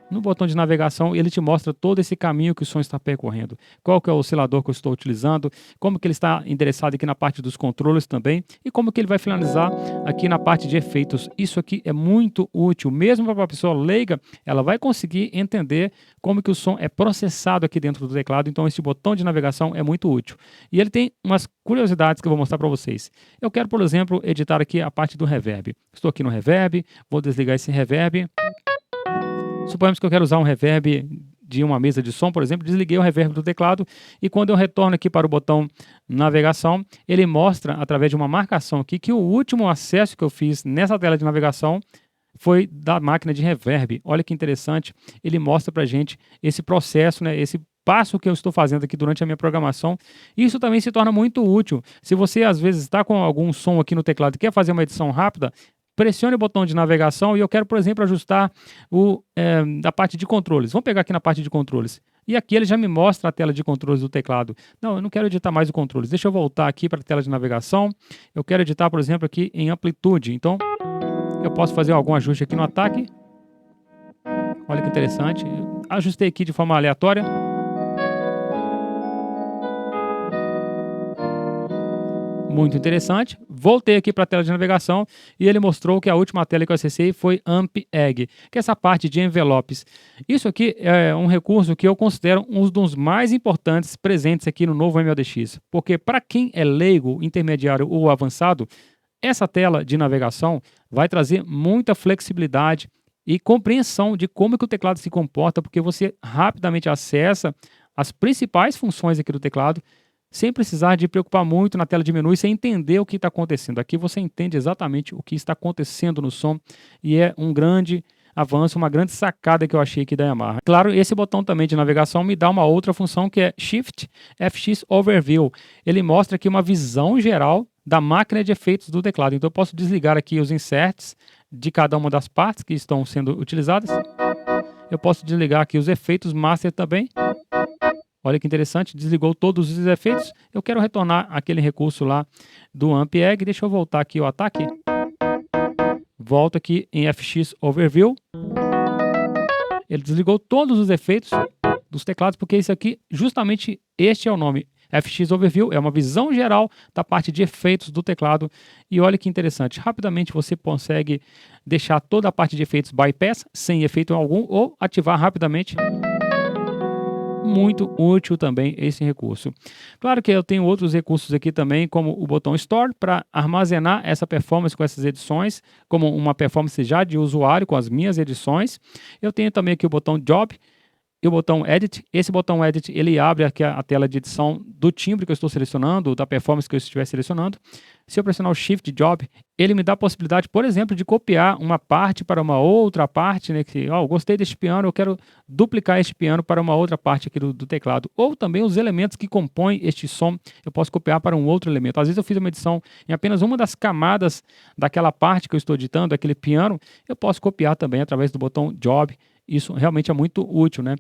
No botão de navegação, ele te mostra todo esse caminho que o som está percorrendo. Qual que é o oscilador que eu estou utilizando, como que ele está endereçado aqui na parte dos controles também, e como que ele vai finalizar aqui na parte de efeitos. Isso aqui é muito útil, mesmo para uma pessoa leiga, ela vai conseguir entender como que o som é processado aqui dentro do teclado, então esse botão de navegação é muito útil. E ele tem umas curiosidades que eu vou mostrar para vocês. Eu quero, por exemplo, editar aqui a parte do reverb. Estou aqui no reverb, vou desligar esse reverb. Suponhamos que eu quero usar um reverb de uma mesa de som, por exemplo, desliguei o reverb do teclado e quando eu retorno aqui para o botão navegação, ele mostra através de uma marcação aqui que o último acesso que eu fiz nessa tela de navegação foi da máquina de reverb. Olha que interessante, ele mostra para a gente esse processo, né, esse passo que eu estou fazendo aqui durante a minha programação. Isso também se torna muito útil. Se você às vezes está com algum som aqui no teclado e quer fazer uma edição rápida, pressione o botão de navegação e eu quero, por exemplo, ajustar a parte de controles. Vamos pegar aqui na parte de controles. E aqui ele já me mostra a tela de controles do teclado. Não, eu não quero editar mais o controles. Deixa eu voltar aqui para a tela de navegação. Eu quero editar, por exemplo, aqui em amplitude. Então, eu posso fazer algum ajuste aqui no ataque. Olha que interessante. Eu ajustei aqui de forma aleatória. Muito interessante. Voltei aqui para a tela de navegação e ele mostrou que a última tela que eu acessei foi AMP-EGG, que é essa parte de envelopes. Isso aqui é um recurso que eu considero um dos mais importantes presentes aqui no novo MLDX, porque para quem é leigo, intermediário ou avançado, essa tela de navegação vai trazer muita flexibilidade e compreensão de como é que o teclado se comporta, porque você rapidamente acessa as principais funções aqui do teclado sem precisar de preocupar muito na tela de menu e sem entender o que está acontecendo. Aqui você entende exatamente o que está acontecendo no som e é um grande avanço, uma grande sacada que eu achei aqui da Yamaha. Claro, esse botão também de navegação me dá uma outra função que é Shift FX Overview. Ele mostra aqui uma visão geral da máquina de efeitos do teclado. Então eu posso desligar aqui os inserts de cada uma das partes que estão sendo utilizadas. Eu posso desligar aqui os efeitos master também. Olha que interessante, desligou todos os efeitos. Eu quero retornar aquele recurso lá do AMP-EGG. Deixa eu voltar aqui o ataque. Volto aqui em FX Overview. Ele desligou todos os efeitos dos teclados, porque isso aqui, justamente este é o nome. FX Overview é uma visão geral da parte de efeitos do teclado. E olha que interessante, rapidamente você consegue deixar toda a parte de efeitos bypass, sem efeito algum, ou ativar rapidamente. Muito útil também esse recurso. Claro que eu tenho outros recursos aqui também, como o botão Store, para armazenar essa performance com essas edições, como uma performance já de usuário com as minhas edições. Eu tenho também aqui o botão Job e o botão Edit. Esse botão Edit, ele abre aqui a tela de edição do timbre que eu estou selecionando, da performance que eu estiver selecionando. Se eu pressionar o Shift Job, ele me dá a possibilidade, por exemplo, de copiar uma parte para uma outra parte, né? Que, gostei deste piano, eu quero duplicar este piano para uma outra parte aqui do teclado. Ou também os elementos que compõem este som, eu posso copiar para um outro elemento. Às vezes eu fiz uma edição em apenas uma das camadas daquela parte que eu estou editando, daquele piano, eu posso copiar também através do botão Job. Isso realmente é muito útil, né?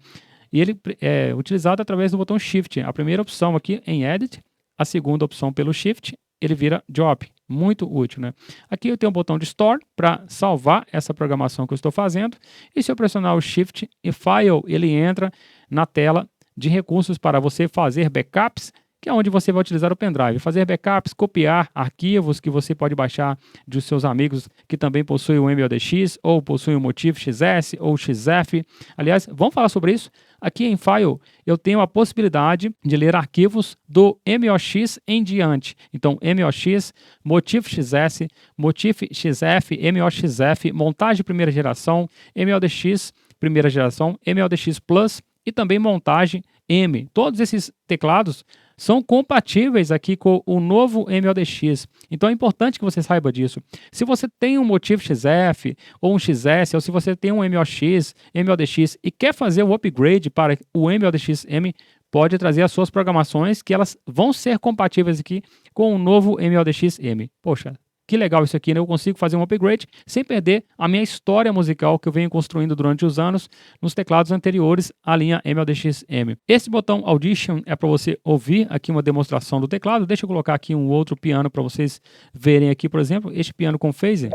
E ele é utilizado através do botão Shift. A primeira opção aqui em Edit, a segunda opção pelo Shift, ele vira Job. Muito útil, né? Aqui eu tenho o botão de Store para salvar essa programação que eu estou fazendo. E se eu pressionar o Shift e File, ele entra na tela de recursos para você fazer backups, que é onde você vai utilizar o pendrive. Fazer backups, copiar arquivos que você pode baixar dos seus amigos que também possuem o MLDX, ou possuem o Motif XS ou XF. Aliás, vamos falar sobre isso? Aqui em File, eu tenho a possibilidade de ler arquivos do MOX em diante. Então, MOX, Motif XS, Motif XF, MOXF, montagem primeira geração, MLDX primeira geração, MLDX Plus e também montagem M. Todos esses teclados são compatíveis aqui com o novo MLDX. Então é importante que você saiba disso. Se você tem um Motif XF ou um XS, ou se você tem um MOX, MLDX e quer fazer o upgrade para o MLDX-M, pode trazer as suas programações que elas vão ser compatíveis aqui com o novo MLDX-M. Poxa, que legal isso aqui, né? Eu consigo fazer um upgrade sem perder a minha história musical que eu venho construindo durante os anos nos teclados anteriores à linha MLDX-M. Esse botão Audition é para você ouvir aqui uma demonstração do teclado. Deixa eu colocar aqui um outro piano para vocês verem aqui, por exemplo, este piano com phaser.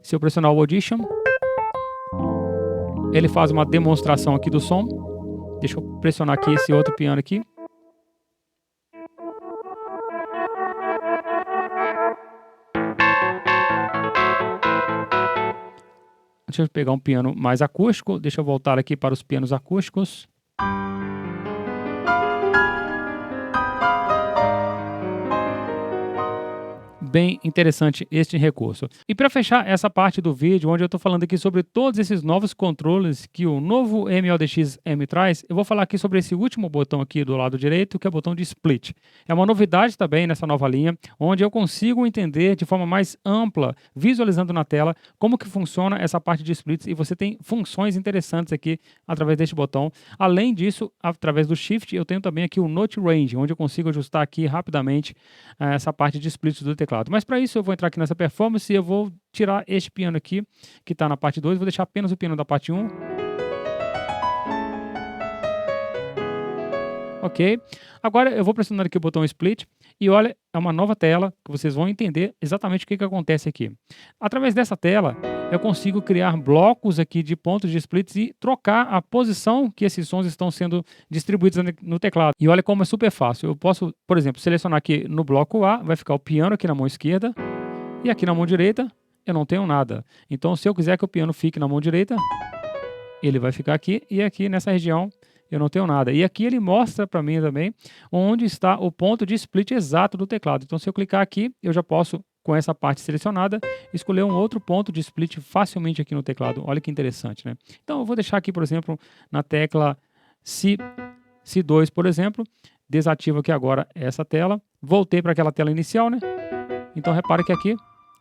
Se eu pressionar o Audition, ele faz uma demonstração aqui do som. Deixa eu pressionar aqui esse outro piano aqui. Deixa eu pegar um piano mais acústico. Deixa eu voltar aqui para os pianos acústicos. Bem interessante este recurso. E para fechar essa parte do vídeo, onde eu estou falando aqui sobre todos esses novos controles que o novo MLDX-M traz, eu vou falar aqui sobre esse último botão aqui do lado direito, que é o botão de Split. É uma novidade também nessa nova linha, onde eu consigo entender de forma mais ampla, visualizando na tela, como que funciona essa parte de splits, e você tem funções interessantes aqui através deste botão. Além disso, através do Shift, eu tenho também aqui o Note Range, onde eu consigo ajustar aqui rapidamente essa parte de splits do teclado. Mas para isso eu vou entrar aqui nessa performance e eu vou tirar este piano aqui, que está na parte 2, vou deixar apenas o piano da parte 1. Ok. Agora eu vou pressionar aqui o botão Split e olha, é uma nova tela que vocês vão entender exatamente o que acontece aqui. Através dessa tela, eu consigo criar blocos aqui de pontos de splits e trocar a posição que esses sons estão sendo distribuídos no teclado. E olha como é super fácil. Eu posso, por exemplo, selecionar aqui no bloco A, vai ficar o piano aqui na mão esquerda, e aqui na mão direita eu não tenho nada. Então, se eu quiser que o piano fique na mão direita, ele vai ficar aqui, e aqui nessa região eu não tenho nada. E aqui ele mostra para mim também onde está o ponto de split exato do teclado. Então, se eu clicar aqui, eu já posso, com essa parte selecionada, escolher um outro ponto de split facilmente aqui no teclado. Olha que interessante, né? Então, eu vou deixar aqui, por exemplo, na tecla C2, por exemplo, desativo aqui agora essa tela. Voltei para aquela tela inicial, né? Então, repare que aqui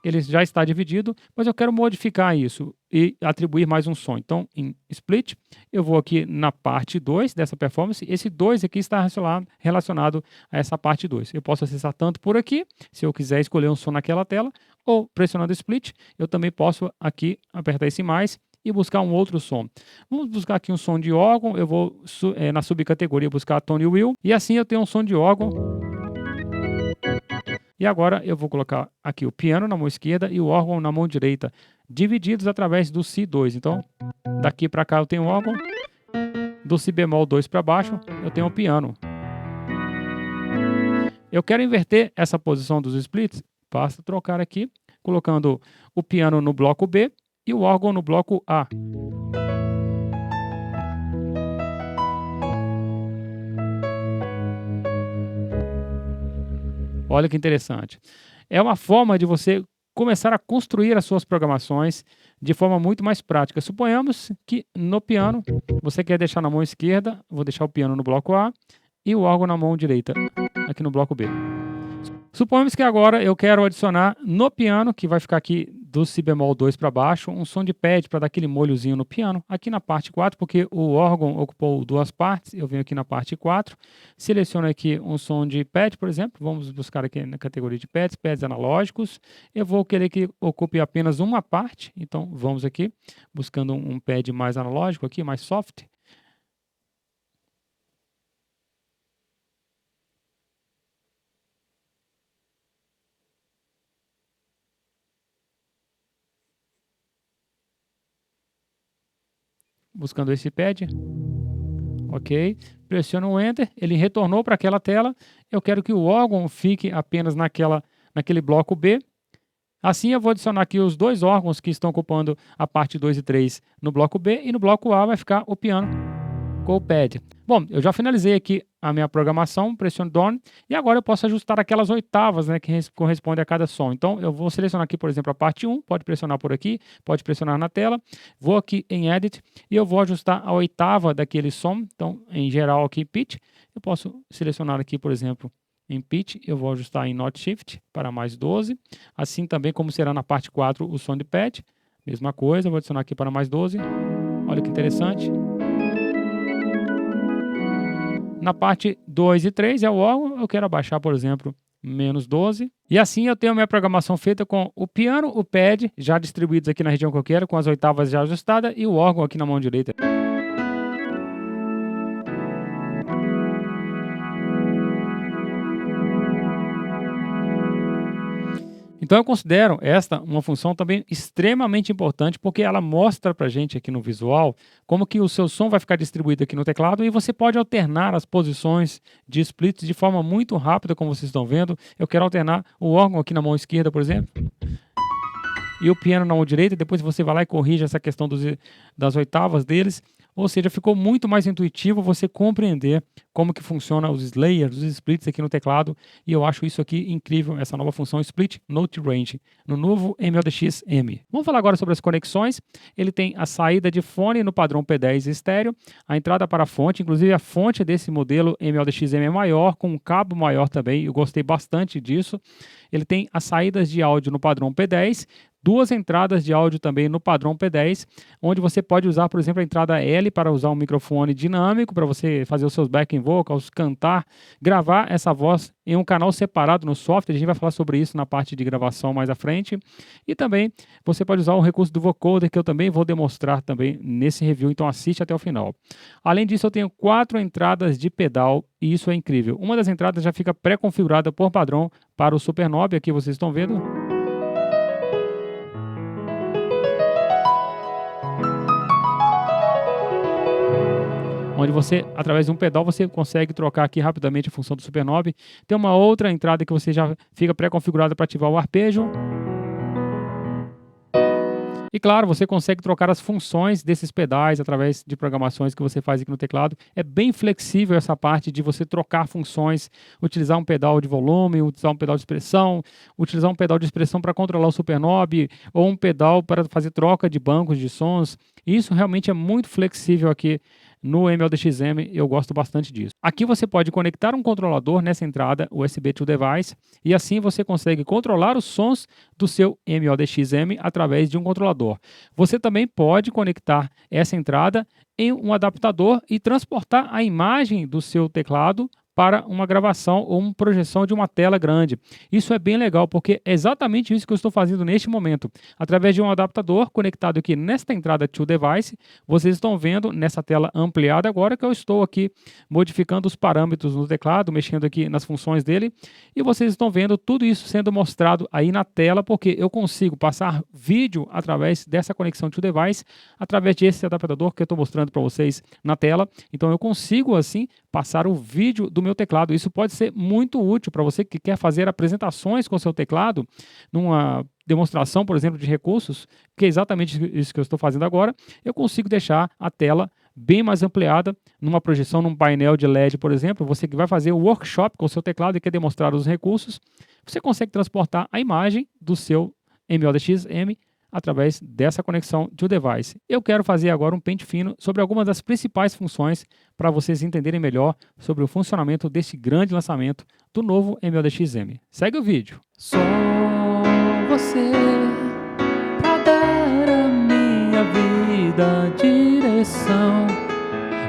ele já está dividido, mas eu quero modificar isso e atribuir mais um som. Então, em Split, eu vou aqui na parte 2 dessa performance. Esse 2 aqui está relacionado a essa parte 2. Eu posso acessar tanto por aqui, se eu quiser escolher um som naquela tela, ou pressionando Split, eu também posso aqui apertar esse mais e buscar um outro som. Vamos buscar aqui um som de órgão. Eu vou na subcategoria buscar Tone Wheel, e assim eu tenho um som de órgão. E agora eu vou colocar aqui o piano na mão esquerda e o órgão na mão direita, divididos através do Si2. Então, daqui para cá eu tenho o órgão, do Si bemol 2 para baixo eu tenho o piano. Eu quero inverter essa posição dos splits, basta trocar aqui, colocando o piano no bloco B e o órgão no bloco A. Olha que interessante. É uma forma de você começar a construir as suas programações de forma muito mais prática. Suponhamos que no piano você quer deixar na mão esquerda, vou deixar o piano no bloco A e o órgão na mão direita, aqui no bloco B. Suponhamos que agora eu quero adicionar no piano, que vai ficar aqui do Si bemol 2 para baixo, um som de pad para dar aquele molhozinho no piano, aqui na parte 4, porque o órgão ocupou duas partes, eu venho aqui na parte 4, seleciono aqui um som de pad, por exemplo, vamos buscar aqui na categoria de pads, pads analógicos, eu vou querer que ocupe apenas uma parte, então vamos aqui, buscando um pad mais analógico aqui, mais soft. Buscando esse pad, ok, pressiono o Enter, ele retornou para aquela tela, eu quero que o órgão fique apenas naquele bloco B, assim eu vou adicionar aqui os dois órgãos que estão ocupando a parte 2 e 3 no bloco B, e no bloco A vai ficar o piano com o pad. Bom, eu já finalizei aqui a minha programação, pressiono Done, e agora eu posso ajustar aquelas oitavas, né, que correspondem a cada som. Então, eu vou selecionar aqui, por exemplo, a parte 1, pode pressionar por aqui, pode pressionar na tela, vou aqui em Edit, e eu vou ajustar a oitava daquele som, então, em geral aqui, Pitch, eu posso selecionar aqui, por exemplo, em Pitch, eu vou ajustar em Note Shift para mais 12, assim também como será na parte 4 o som de pad, mesma coisa, vou adicionar aqui para mais 12, olha que interessante. Na parte 2 e 3 é o órgão, eu quero abaixar, por exemplo, menos 12. E assim eu tenho a minha programação feita com o piano, o pad, já distribuídos aqui na região que eu quero, com as oitavas já ajustadas, e o órgão aqui na mão direita. Então eu considero esta uma função também extremamente importante, porque ela mostra para a gente aqui no visual como que o seu som vai ficar distribuído aqui no teclado, e você pode alternar as posições de splits de forma muito rápida, como vocês estão vendo. Eu quero alternar o órgão aqui na mão esquerda, por exemplo, e o piano na mão direita, depois você vai lá e corrige essa questão das oitavas deles. Ou seja, ficou muito mais intuitivo você compreender como que funciona os layers, os splits aqui no teclado, e eu acho isso aqui incrível, essa nova função Split Note Range, no novo MLDX-M. Vamos falar agora sobre as conexões. Ele tem a saída de fone no padrão P10 estéreo, a entrada para a fonte, inclusive a fonte desse modelo MLDX-M é maior, com um cabo maior também, eu gostei bastante disso. Ele tem as saídas de áudio no padrão P10, duas entradas de áudio também no padrão P10, onde você pode usar, por exemplo, a entrada L para usar um microfone dinâmico, para você fazer os seus backing vocals, cantar, gravar essa voz em um canal separado no software. A gente vai falar sobre isso na parte de gravação mais à frente. E também você pode usar o recurso do vocoder, que eu também vou demonstrar também nesse review, então assiste até o final. Além disso, eu tenho 4 entradas de pedal, e isso é incrível. Uma das entradas já fica pré-configurada por padrão para o Supernob, aqui vocês estão vendo. onde você, através de um pedal, você consegue trocar aqui rapidamente a função do Superknob. Tem uma outra entrada que você já fica pré-configurada para ativar o arpejo. E claro, você consegue trocar as funções desses pedais através de programações que você faz aqui no teclado. É bem flexível essa parte de você trocar funções, utilizar um pedal de volume, utilizar um pedal de expressão, utilizar um pedal de expressão para controlar o Superknob, ou um pedal para fazer troca de bancos de sons. Isso realmente é muito flexível aqui no MLDX-M, eu gosto bastante disso. Aqui você pode conectar um controlador nessa entrada USB to Device e assim você consegue controlar os sons do seu MLDX-M através de um controlador. Você também pode conectar essa entrada em um adaptador e transportar a imagem do seu teclado para uma gravação ou uma projeção de uma tela grande. Isso é bem legal, porque é exatamente isso que eu estou fazendo neste momento. Através de um adaptador conectado aqui nesta entrada to device, vocês estão vendo nessa tela ampliada agora que eu estou aqui modificando os parâmetros no teclado, mexendo aqui nas funções dele, e vocês estão vendo tudo isso sendo mostrado aí na tela, porque eu consigo passar vídeo através dessa conexão to device, através desse adaptador que eu estou mostrando para vocês na tela. Então eu consigo assim passar o vídeo do meu teclado. Isso pode ser muito útil para você que quer fazer apresentações com o seu teclado, numa demonstração, por exemplo, de recursos, que é exatamente isso que eu estou fazendo agora. Eu consigo deixar a tela bem mais ampliada, numa projeção, num painel de LED, por exemplo. Você que vai fazer o workshop com o seu teclado e quer demonstrar os recursos, você consegue transportar a imagem do seu MLDX-M através dessa conexão to device. Eu quero fazer agora um pente fino sobre algumas das principais funções para vocês entenderem melhor sobre o funcionamento desse grande lançamento do novo MLDX-M. Segue o vídeo. Só você pra dar à minha vida direção,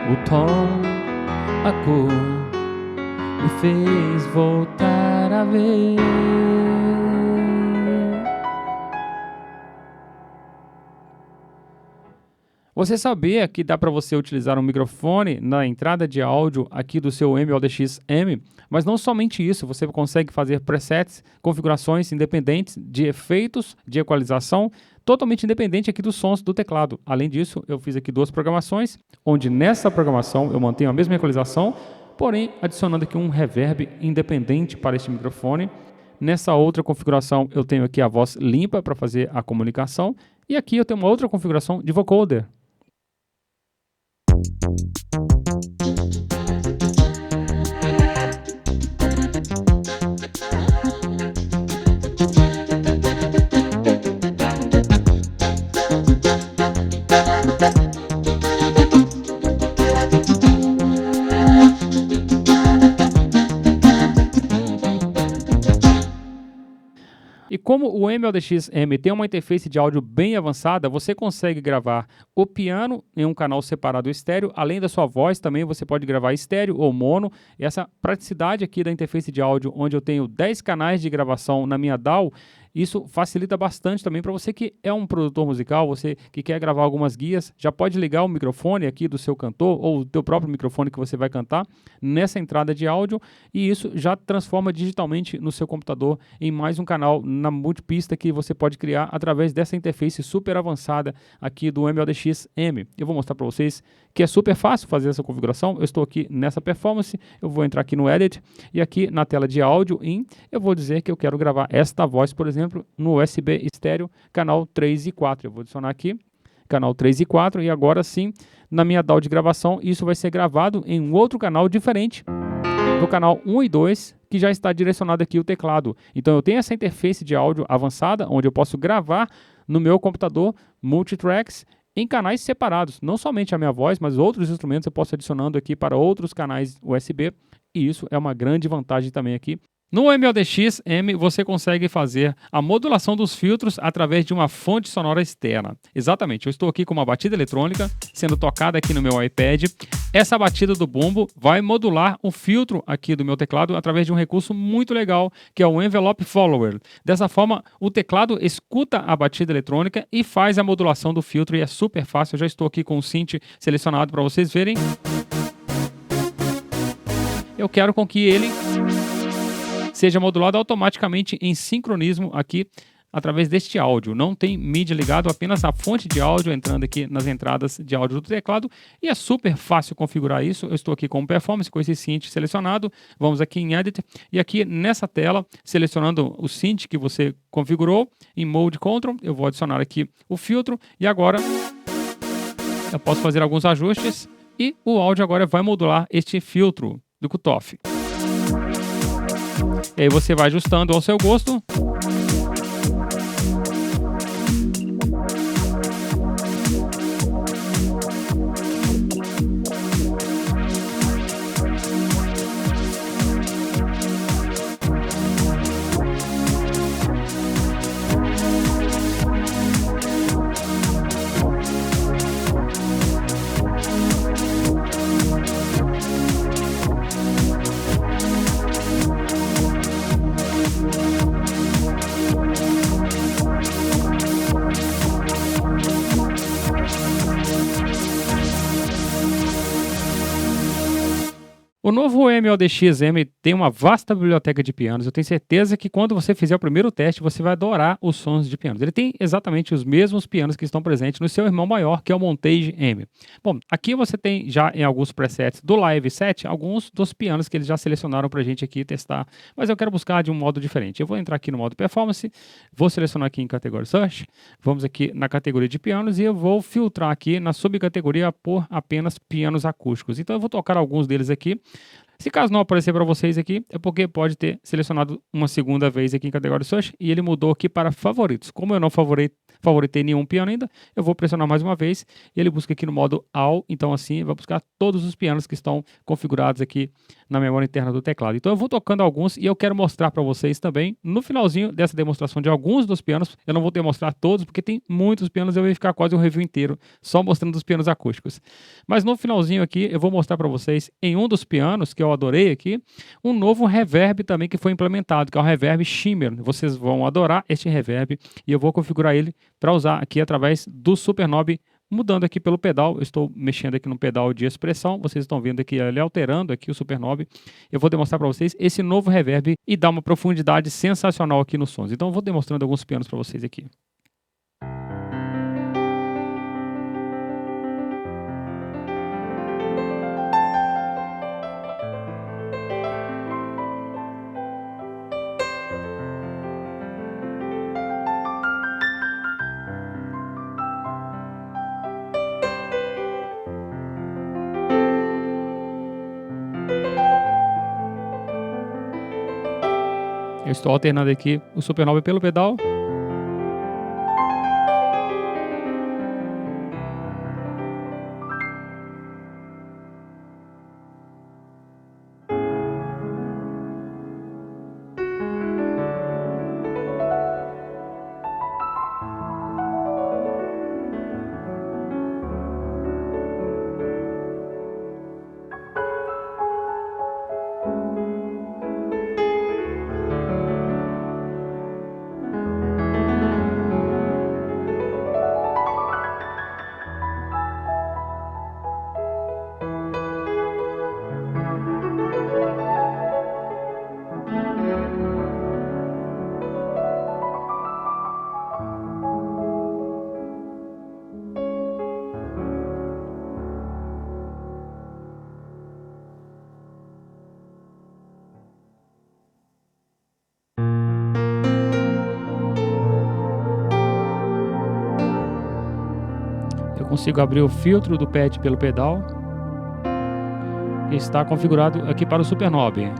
o tom, a cor, me fez voltar a ver. Você sabia que dá para você utilizar um microfone na entrada de áudio aqui do seu MLDX-M? Mas não somente isso, você consegue fazer presets, configurações independentes de efeitos, de equalização, totalmente independente aqui dos sons do teclado. Além disso, eu fiz aqui duas programações, onde nessa programação eu mantenho a mesma equalização, porém adicionando aqui um reverb independente para este microfone. Nessa outra configuração eu tenho aqui a voz limpa para fazer a comunicação, e aqui eu tenho uma outra configuração de vocoder. E como o MLDX-M tem uma interface de áudio bem avançada, você consegue gravar o piano em um canal separado estéreo, além da sua voz também você pode gravar estéreo ou mono. E essa praticidade aqui da interface de áudio, onde eu tenho 10 canais de gravação na minha DAW, isso facilita bastante também para você que é um produtor musical, você que quer gravar algumas guias, já pode ligar o microfone aqui do seu cantor ou o teu próprio microfone que você vai cantar nessa entrada de áudio, e isso já transforma digitalmente no seu computador em mais um canal na multipista que você pode criar através dessa interface super avançada aqui do MLDX-M. Eu vou mostrar para vocês que é super fácil fazer essa configuração. Eu estou aqui nessa performance, eu vou entrar aqui no Edit e aqui na tela de áudio eu vou dizer que eu quero gravar esta voz, por exemplo, no USB estéreo canal 3 e 4. Eu vou adicionar aqui canal 3 e 4 e agora sim, na minha DAW de gravação, isso vai ser gravado em um outro canal diferente do canal 1 e 2, que já está direcionado aqui o teclado. Então eu tenho essa interface de áudio avançada, onde eu posso gravar no meu computador multitracks em canais separados, não somente a minha voz, mas outros instrumentos eu posso adicionando aqui para outros canais USB, e isso é uma grande vantagem também aqui. No MLDX-M você consegue fazer a modulação dos filtros através de uma fonte sonora externa. Exatamente, eu estou aqui com uma batida eletrônica sendo tocada aqui no meu iPad. Essa batida do bumbo vai modular o filtro aqui do meu teclado através de um recurso muito legal, que é o Envelope Follower. Dessa forma, o teclado escuta a batida eletrônica e faz a modulação do filtro, e é super fácil. Eu já estou aqui com o synth selecionado para vocês verem. Eu quero com que ele seja modulado automaticamente em sincronismo aqui através deste áudio. Não tem mídia ligado, apenas a fonte de áudio entrando aqui nas entradas de áudio do teclado. E é super fácil configurar isso. Eu estou aqui com o Performance, com esse synth selecionado. Vamos aqui em Edit. E aqui nessa tela, selecionando o synth que você configurou, em Mode Control, eu vou adicionar aqui o filtro. E agora eu posso fazer alguns ajustes. E o áudio agora vai modular este filtro do cutoff. E aí você vai ajustando ao seu gosto. O novo MODX-M tem uma vasta biblioteca de pianos. Eu tenho certeza que quando você fizer o primeiro teste, você vai adorar os sons de pianos. Ele tem exatamente os mesmos pianos que estão presentes no seu irmão maior, que é o Montage M. Bom, aqui você tem já em alguns presets do Live Set, alguns dos pianos que eles já selecionaram para a gente aqui testar. Mas eu quero buscar de um modo diferente. Eu vou entrar aqui no modo Performance, vou selecionar aqui em Category Search, vamos aqui na categoria de pianos e eu vou filtrar aqui na subcategoria por apenas pianos acústicos. Então eu vou tocar alguns deles aqui. Se caso não aparecer para vocês aqui, é porque pode ter selecionado uma segunda vez aqui em categoria Search e ele mudou aqui para favoritos. Como eu não favoritei nenhum piano ainda, eu vou pressionar mais uma vez e ele busca aqui no modo All, então assim vai buscar todos os pianos que estão configurados aqui na memória interna do teclado. Então eu vou tocando alguns e eu quero mostrar para vocês também, no finalzinho dessa demonstração de alguns dos pianos, eu não vou demonstrar todos porque tem muitos pianos, eu vou ficar quase um review inteiro só mostrando os pianos acústicos. Mas no finalzinho aqui eu vou mostrar para vocês em um dos pianos que eu adorei aqui, um novo reverb também que foi implementado, que é o reverb Shimmer. Vocês vão adorar este reverb e eu vou configurar ele para usar aqui através do Superknob, mudando aqui pelo pedal. Eu estou mexendo aqui no pedal de expressão, vocês estão vendo aqui ele alterando aqui o Superknob. Eu vou demonstrar para vocês esse novo reverb e dar uma profundidade sensacional aqui nos sons. Então eu vou demonstrando alguns pianos para vocês aqui. Eu estou alternando aqui o Superknob pelo pedal. Eu consigo abrir o filtro do pad pelo pedal. Está configurado aqui para o Superknob.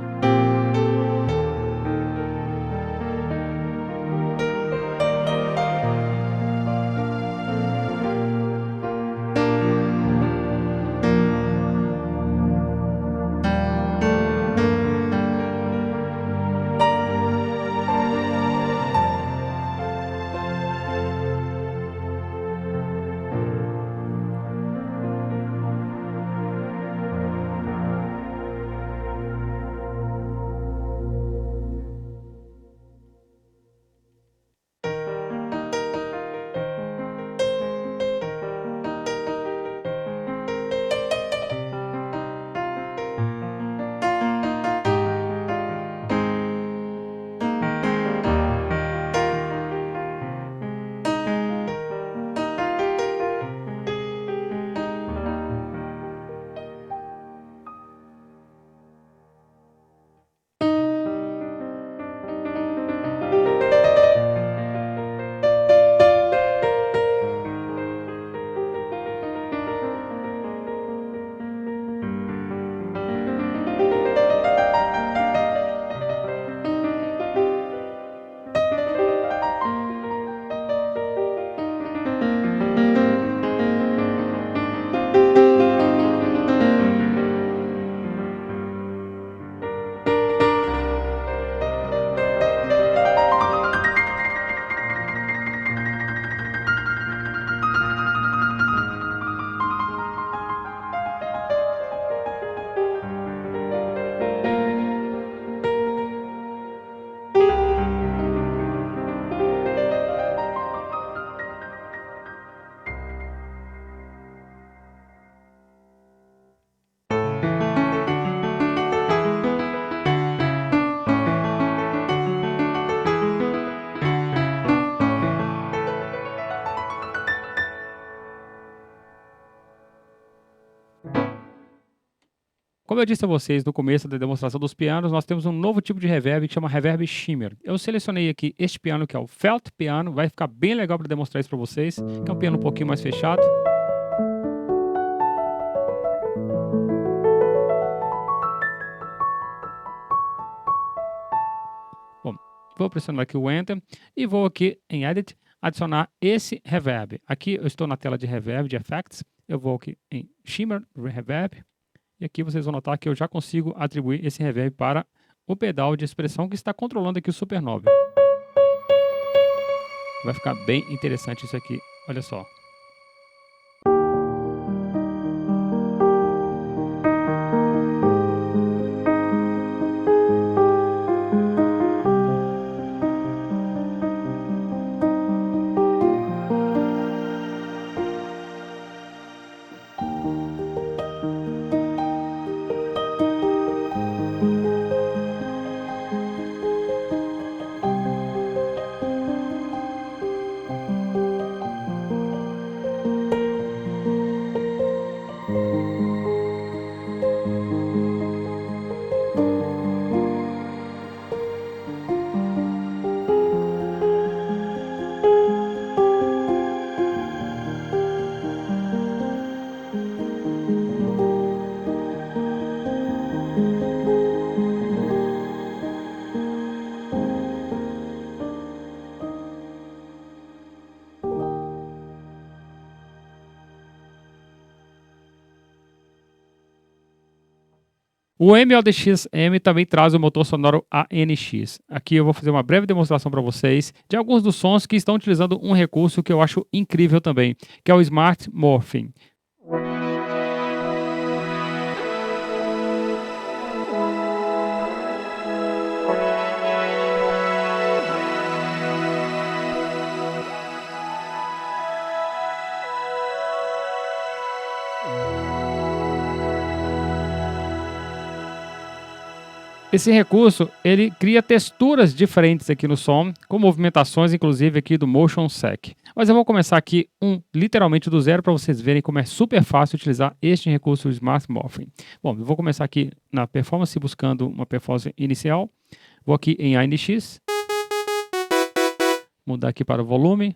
Como eu disse a vocês no começo da demonstração dos pianos, nós temos um novo tipo de reverb que chama Reverb Shimmer. Eu selecionei aqui este piano que é o Felt Piano, vai ficar bem legal para demonstrar isso para vocês, que é um piano um pouquinho mais fechado. Bom, vou pressionar aqui o Enter e vou aqui em Edit adicionar esse reverb. Aqui eu estou na tela de reverb, de effects, eu vou aqui em Shimmer Reverb. E aqui vocês vão notar que eu já consigo atribuir esse reverb para o pedal de expressão que está controlando aqui o Supernova. Vai ficar bem interessante isso aqui, olha só. O MODX-M também traz o motor sonoro ANX. Aqui eu vou fazer uma breve demonstração para vocês de alguns dos sons que estão utilizando um recurso que eu acho incrível também, que é o Smart Morphing. Esse recurso, ele cria texturas diferentes aqui no som, com movimentações inclusive aqui do Motion Sec. Mas eu vou começar aqui literalmente do zero para vocês verem como é super fácil utilizar este recurso Smart Morphing. Bom, eu vou começar aqui na performance, buscando uma performance inicial. Vou aqui em ANX, mudar aqui para o volume.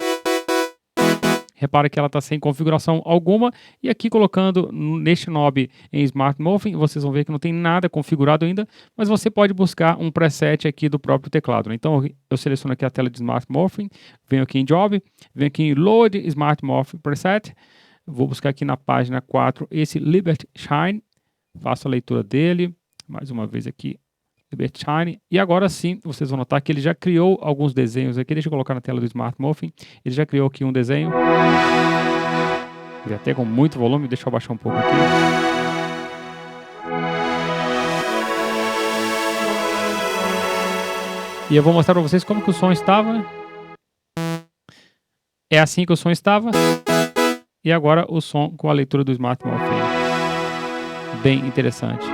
Repara que ela está sem configuração alguma. E aqui colocando neste knob em Smart Morphing, vocês vão ver que não tem nada configurado ainda, mas você pode buscar um preset aqui do próprio teclado. Então eu seleciono aqui a tela de Smart Morphing, venho aqui em Job, venho aqui em Load Smart Morphing Preset, vou buscar aqui na página 4 esse Liberty Shine, faço a leitura dele, mais uma vez aqui, Liberty Shine, e agora sim vocês vão notar que ele já criou alguns desenhos aqui. Deixa eu colocar na tela do Smart Morphing. Ele já criou aqui um desenho, e até com muito volume. Deixa eu abaixar um pouco aqui. E eu vou mostrar para vocês como que o som estava. É assim que o som estava. E agora o som com a leitura do Smart Morphing. Bem interessante.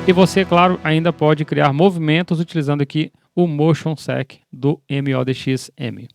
E você, claro, ainda pode criar movimentos utilizando aqui o Motion Sec do MODX-M.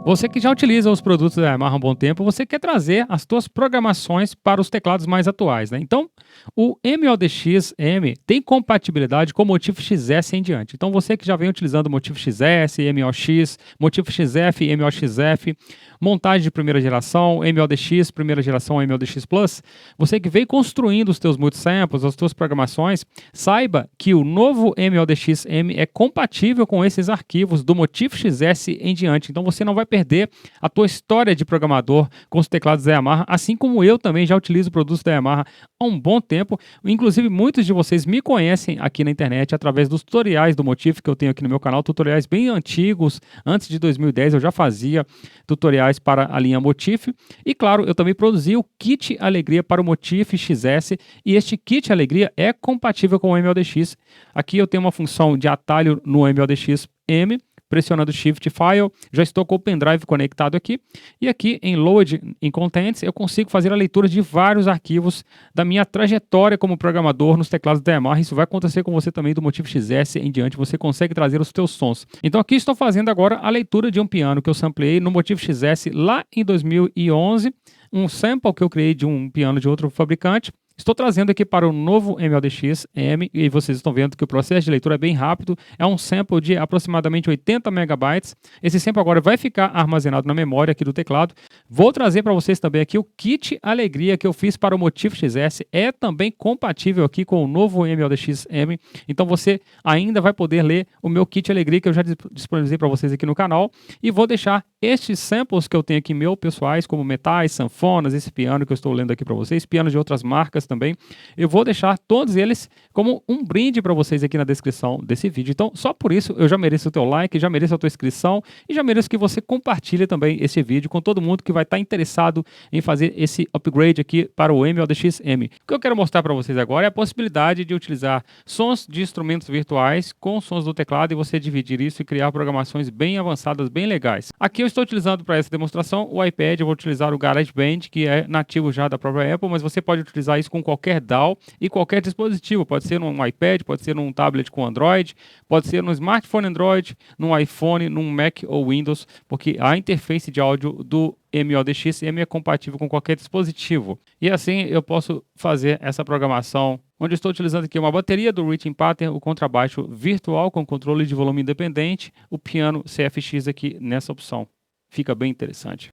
Você que já utiliza os produtos da Yamaha há um bom tempo, você quer trazer as suas programações para os teclados mais atuais, né? Então, o MODX-M tem compatibilidade com o Motif XS em diante. Então, você que já vem utilizando o Motif XS, MOX, Motif XF, MOXF, montagem de primeira geração, MODX, primeira geração, MODX Plus, você que vem construindo os teus multisamples, as suas programações, saiba que o novo MODX-M é compatível com esses arquivos do Motif XS em diante. Então, você não vai perder a tua história de programador com os teclados da Yamaha, assim como eu também já utilizo produtos da Yamaha há um bom tempo. Inclusive, muitos de vocês me conhecem aqui na internet através dos tutoriais do Motif que eu tenho aqui no meu canal, tutoriais bem antigos. Antes de 2010 eu já fazia tutoriais para a linha Motif. E claro, eu também produzi o Kit Alegria para o Motif XS, e este Kit Alegria é compatível com o MODX. Aqui eu tenho uma função de atalho no MODX-M, pressionando Shift File, já estou com o pendrive conectado aqui, e aqui em Load in Contents eu consigo fazer a leitura de vários arquivos da minha trajetória como programador nos teclados da Yamaha. Isso vai acontecer com você também do Motiv XS em diante, você consegue trazer os teus sons. Então aqui estou fazendo agora a leitura de um piano que eu sampleei no Motiv XS lá em 2011, um sample que eu criei de um piano de outro fabricante. Estou trazendo aqui para o novo MLDX-M e vocês estão vendo que o processo de leitura é bem rápido. É um sample de aproximadamente 80 megabytes. Esse sample agora vai ficar armazenado na memória aqui do teclado. Vou trazer para vocês também aqui o kit Alegria que eu fiz para o Motiv XS. É também compatível aqui com o novo MLDX-M. Então você ainda vai poder ler o meu kit Alegria que eu já disponibilizei para vocês aqui no canal. E vou deixar estes samples que eu tenho aqui meu pessoais, como metais, sanfonas, esse piano que eu estou lendo aqui para vocês, pianos de outras marcas também. Eu vou deixar todos eles como um brinde para vocês aqui na descrição desse vídeo. Então, só por isso eu já mereço o teu like, já mereço a tua inscrição e já mereço que você compartilhe também esse vídeo com todo mundo que vai estar interessado em fazer esse upgrade aqui para o MLDX-M. O que eu quero mostrar para vocês agora é a possibilidade de utilizar sons de instrumentos virtuais com sons do teclado e você dividir isso e criar programações bem avançadas, bem legais. Aqui eu estou utilizando para essa demonstração o iPad, eu vou utilizar o GarageBand, que é nativo já da própria Apple, mas você pode utilizar isso com qualquer DAW e qualquer dispositivo. Pode ser num iPad, pode ser num tablet com Android, pode ser num smartphone Android, num iPhone, num Mac ou Windows, porque a interface de áudio do MLDX-M é compatível com qualquer dispositivo. E assim eu posso fazer essa programação, onde estou utilizando aqui uma bateria do Rhythm Pattern, o contrabaixo virtual com controle de volume independente, o piano CFX aqui nessa opção. Fica bem interessante.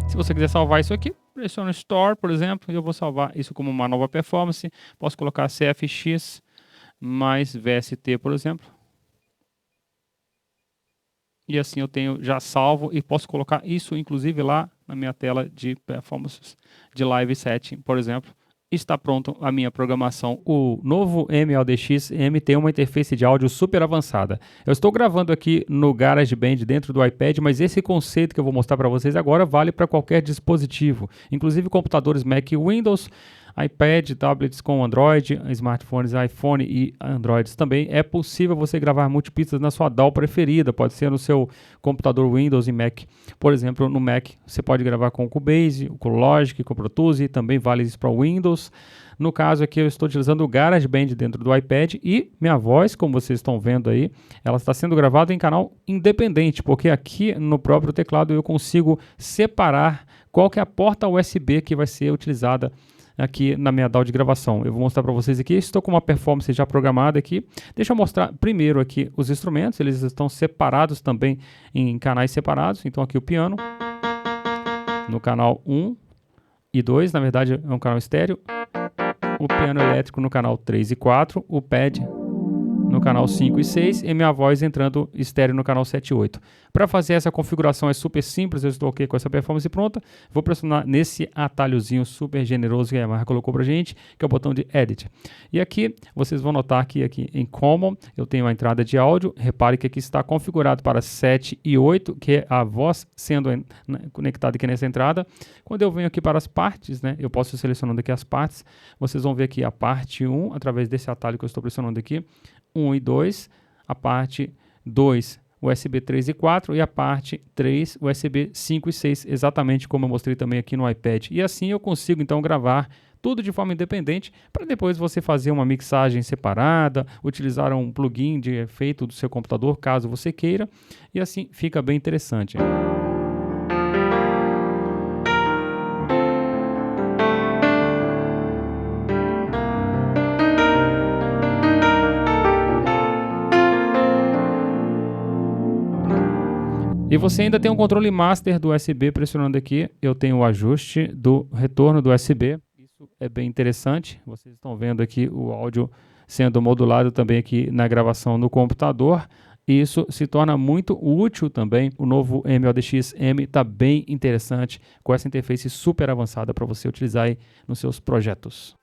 Se você quiser salvar isso aqui, pressiona Store, por exemplo, e eu vou salvar isso como uma nova performance. Posso colocar CFX mais VST, por exemplo. E assim eu tenho já salvo e posso colocar isso, inclusive, lá na minha tela de performances de live setting, por exemplo. Está pronto a minha programação. O novo MLDX-M tem uma interface de áudio super avançada. Eu estou gravando aqui no GarageBand dentro do iPad, mas esse conceito que eu vou mostrar para vocês agora vale para qualquer dispositivo, inclusive computadores Mac e Windows, iPad, tablets com Android, smartphones, iPhone e Androids também. É possível você gravar multipistas na sua DAW preferida, pode ser no seu computador Windows e Mac. Por exemplo, no Mac você pode gravar com o Cubase, com o Logic, com o Pro Tools, e também vale isso para o Windows. No caso aqui eu estou utilizando o GarageBand dentro do iPad e minha voz, como vocês estão vendo aí, ela está sendo gravada em canal independente, porque aqui no próprio teclado eu consigo separar qual que é a porta USB que vai ser utilizada aqui na minha DAW de gravação. Eu vou mostrar para vocês aqui, estou com uma performance já programada aqui. Deixa eu mostrar primeiro aqui os instrumentos, eles estão separados também em canais separados. Então aqui o piano, no canal 1 e 2, na verdade é um canal estéreo. O piano elétrico no canal 3 e 4, o pad no canal 5 e 6 e minha voz entrando estéreo no canal 7 e 8. Para fazer essa configuração é super simples, eu estou aqui com essa performance pronta. Vou pressionar nesse atalhozinho super generoso que a Yamaha colocou pra gente, que é o botão de Edit. E aqui, vocês vão notar que aqui em Common eu tenho a entrada de áudio. Repare que aqui está configurado para 7 e 8, que é a voz sendo conectada aqui nessa entrada. Quando eu venho aqui para as partes, né, eu posso ir selecionando aqui as partes. Vocês vão ver aqui a parte 1, através desse atalho que eu estou pressionando aqui. 1 e 2, a parte 2 USB 3 e 4 e a parte 3 USB 5 e 6, exatamente como eu mostrei também aqui no iPad. E assim eu consigo então gravar tudo de forma independente para depois você fazer uma mixagem separada, utilizar um plugin de efeito do seu computador caso você queira, e assim fica bem interessante. E você ainda tem um controle master do USB, pressionando aqui, eu tenho o ajuste do retorno do USB. Isso é bem interessante, vocês estão vendo aqui o áudio sendo modulado também aqui na gravação no computador. E isso se torna muito útil também. O novo MLDX-M está bem interessante, com essa interface super avançada para você utilizar aí nos seus projetos.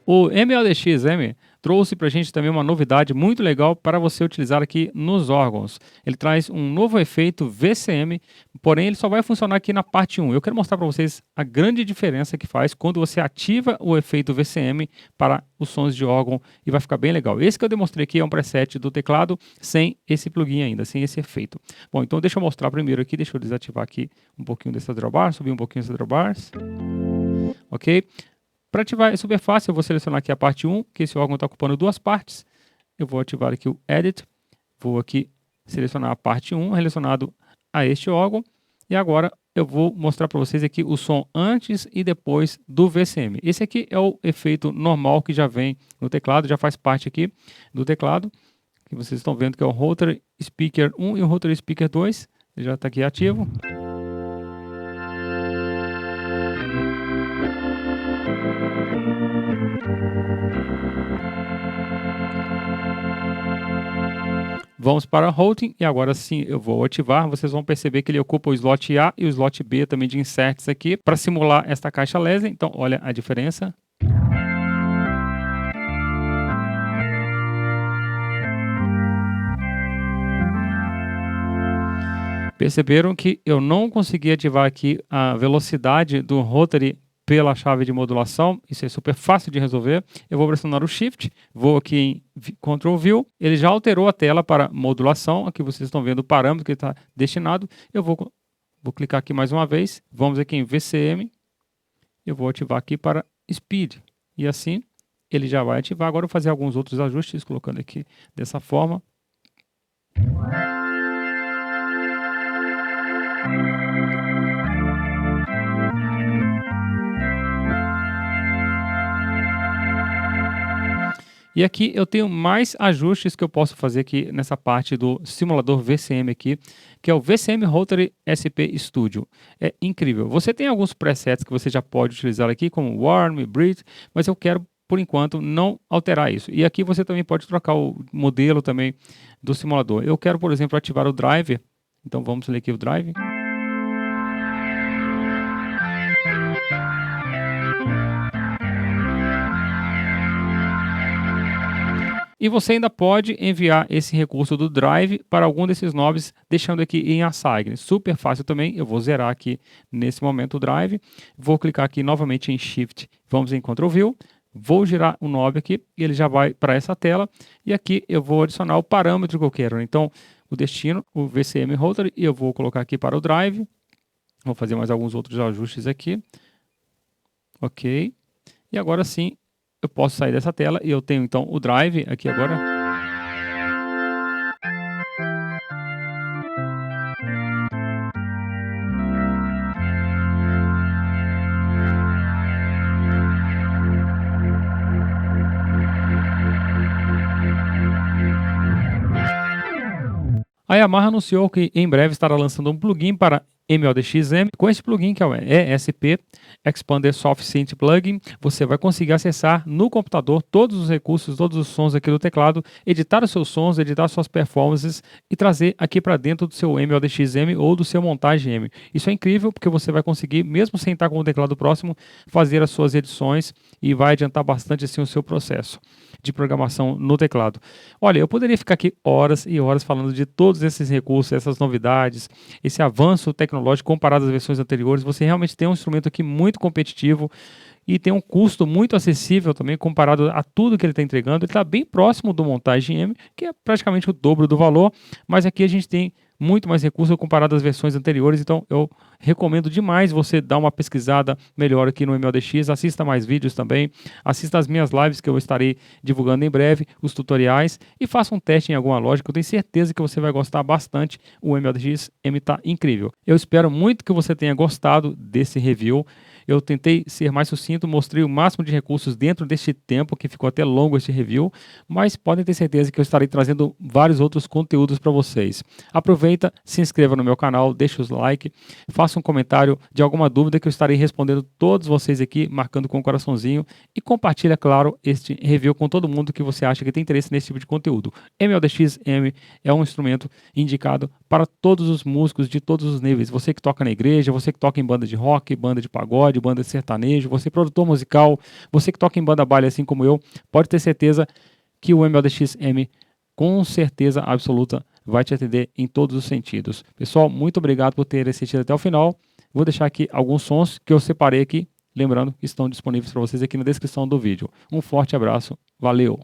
O MLDX-M trouxe para a gente também uma novidade muito legal para você utilizar aqui nos órgãos. Ele traz um novo efeito VCM, porém ele só vai funcionar aqui na parte 1. Eu quero mostrar para vocês a grande diferença que faz quando você ativa o efeito VCM para os sons de órgão e vai ficar bem legal. Esse que eu demonstrei aqui é um preset do teclado sem esse plugin ainda, sem esse efeito. Bom, então deixa eu mostrar primeiro aqui, deixa eu desativar aqui um pouquinho dessas drawbars, subir um pouquinho essas drawbars. Ok? Para ativar é super fácil, eu vou selecionar aqui a parte 1, que esse órgão está ocupando duas partes. Eu vou ativar aqui o Edit, vou aqui selecionar a parte 1 relacionado a este órgão. E agora eu vou mostrar para vocês aqui o som antes e depois do VCM. Esse aqui é o efeito normal que já vem no teclado, já faz parte aqui do teclado. Que vocês estão vendo que é o Rotary Speaker 1 e o Rotary Speaker 2. Ele já está aqui ativo. Vamos para Routing e agora sim eu vou ativar. Vocês vão perceber que ele ocupa o slot A e o slot B também de inserts aqui para simular esta caixa Leslie. Então olha a diferença. Perceberam que eu não consegui ativar aqui a velocidade do Rotary pela chave de modulação. Isso é super fácil de resolver. Eu vou pressionar o Shift, vou aqui em Ctrl View, ele já alterou a tela para modulação. Aqui vocês estão vendo o parâmetro que está destinado. Eu vou clicar aqui mais uma vez, vamos aqui em VCM, eu vou ativar aqui para Speed, e assim ele já vai ativar. Agora eu vou fazer alguns outros ajustes, colocando aqui dessa forma. E aqui eu tenho mais ajustes que eu posso fazer aqui nessa parte do simulador VCM aqui, que é o VCM Rotary SP Studio. É incrível. Você tem alguns presets que você já pode utilizar aqui, como Warm, Breathe, mas eu quero, por enquanto, não alterar isso. E aqui você também pode trocar o modelo também do simulador. Eu quero, por exemplo, ativar o Drive. Então vamos ler aqui o Drive. E você ainda pode enviar esse recurso do Drive para algum desses knobs, deixando aqui em Assign. Super fácil também. Eu vou zerar aqui nesse momento o Drive. Vou clicar aqui novamente em Shift. Vamos em Ctrl View. Vou girar o knob aqui e ele já vai para essa tela. E aqui eu vou adicionar o parâmetro que eu quero. Então, o destino, o VCM Rotary, e eu vou colocar aqui para o Drive. Vou fazer mais alguns outros ajustes aqui. Ok. E agora sim, eu posso sair dessa tela e eu tenho então o Drive aqui agora. A Yamaha anunciou que em breve estará lançando um plugin para MLDX-M. Com esse plugin, que é o ESP Expander Soft Synth Plugin, você vai conseguir acessar no computador todos os recursos, todos os sons aqui do teclado, editar os seus sons, editar suas performances e trazer aqui para dentro do seu MLDX-M ou do seu montagem M. Isso é incrível porque você vai conseguir, mesmo sem estar com o teclado próximo, fazer as suas edições e vai adiantar bastante assim o seu processo de programação no teclado. Olha, eu poderia ficar aqui horas e horas falando de todos esses recursos, essas novidades, esse avanço tecnológico comparado às versões anteriores. Você realmente tem um instrumento aqui muito competitivo e tem um custo muito acessível também comparado a tudo que ele está entregando. Ele está bem próximo do montagem M, que é praticamente o dobro do valor, mas aqui a gente tem muito mais recursos comparado às versões anteriores, então eu recomendo demais você dar uma pesquisada melhor aqui no MLDX, assista mais vídeos também, assista as minhas lives que eu estarei divulgando em breve, os tutoriais, e faça um teste em alguma loja, que eu tenho certeza que você vai gostar bastante. O MLDX M está incrível. Eu espero muito que você tenha gostado desse review, Eu tentei ser mais sucinto, mostrei o máximo de recursos dentro deste tempo, que ficou até longo este review, mas podem ter certeza que eu estarei trazendo vários outros conteúdos para vocês. Aproveita, se inscreva no meu canal, deixa o like, faça um comentário de alguma dúvida que eu estarei respondendo todos vocês aqui, marcando com o coraçãozinho, e compartilha, claro, este review com todo mundo que você acha que tem interesse nesse tipo de conteúdo. MLDX-M é um instrumento indicado para todos os músicos de todos os níveis. Você que toca na igreja, você que toca em banda de rock, banda de pagode, banda de sertanejo, você produtor musical, você que toca em banda baile assim como eu, pode ter certeza que o MLDX-M com certeza absoluta vai te atender em todos os sentidos. Pessoal, muito obrigado por ter assistido até o final. Vou deixar aqui alguns sons que eu separei aqui, lembrando que estão disponíveis para vocês aqui na descrição do vídeo. Um forte abraço, valeu!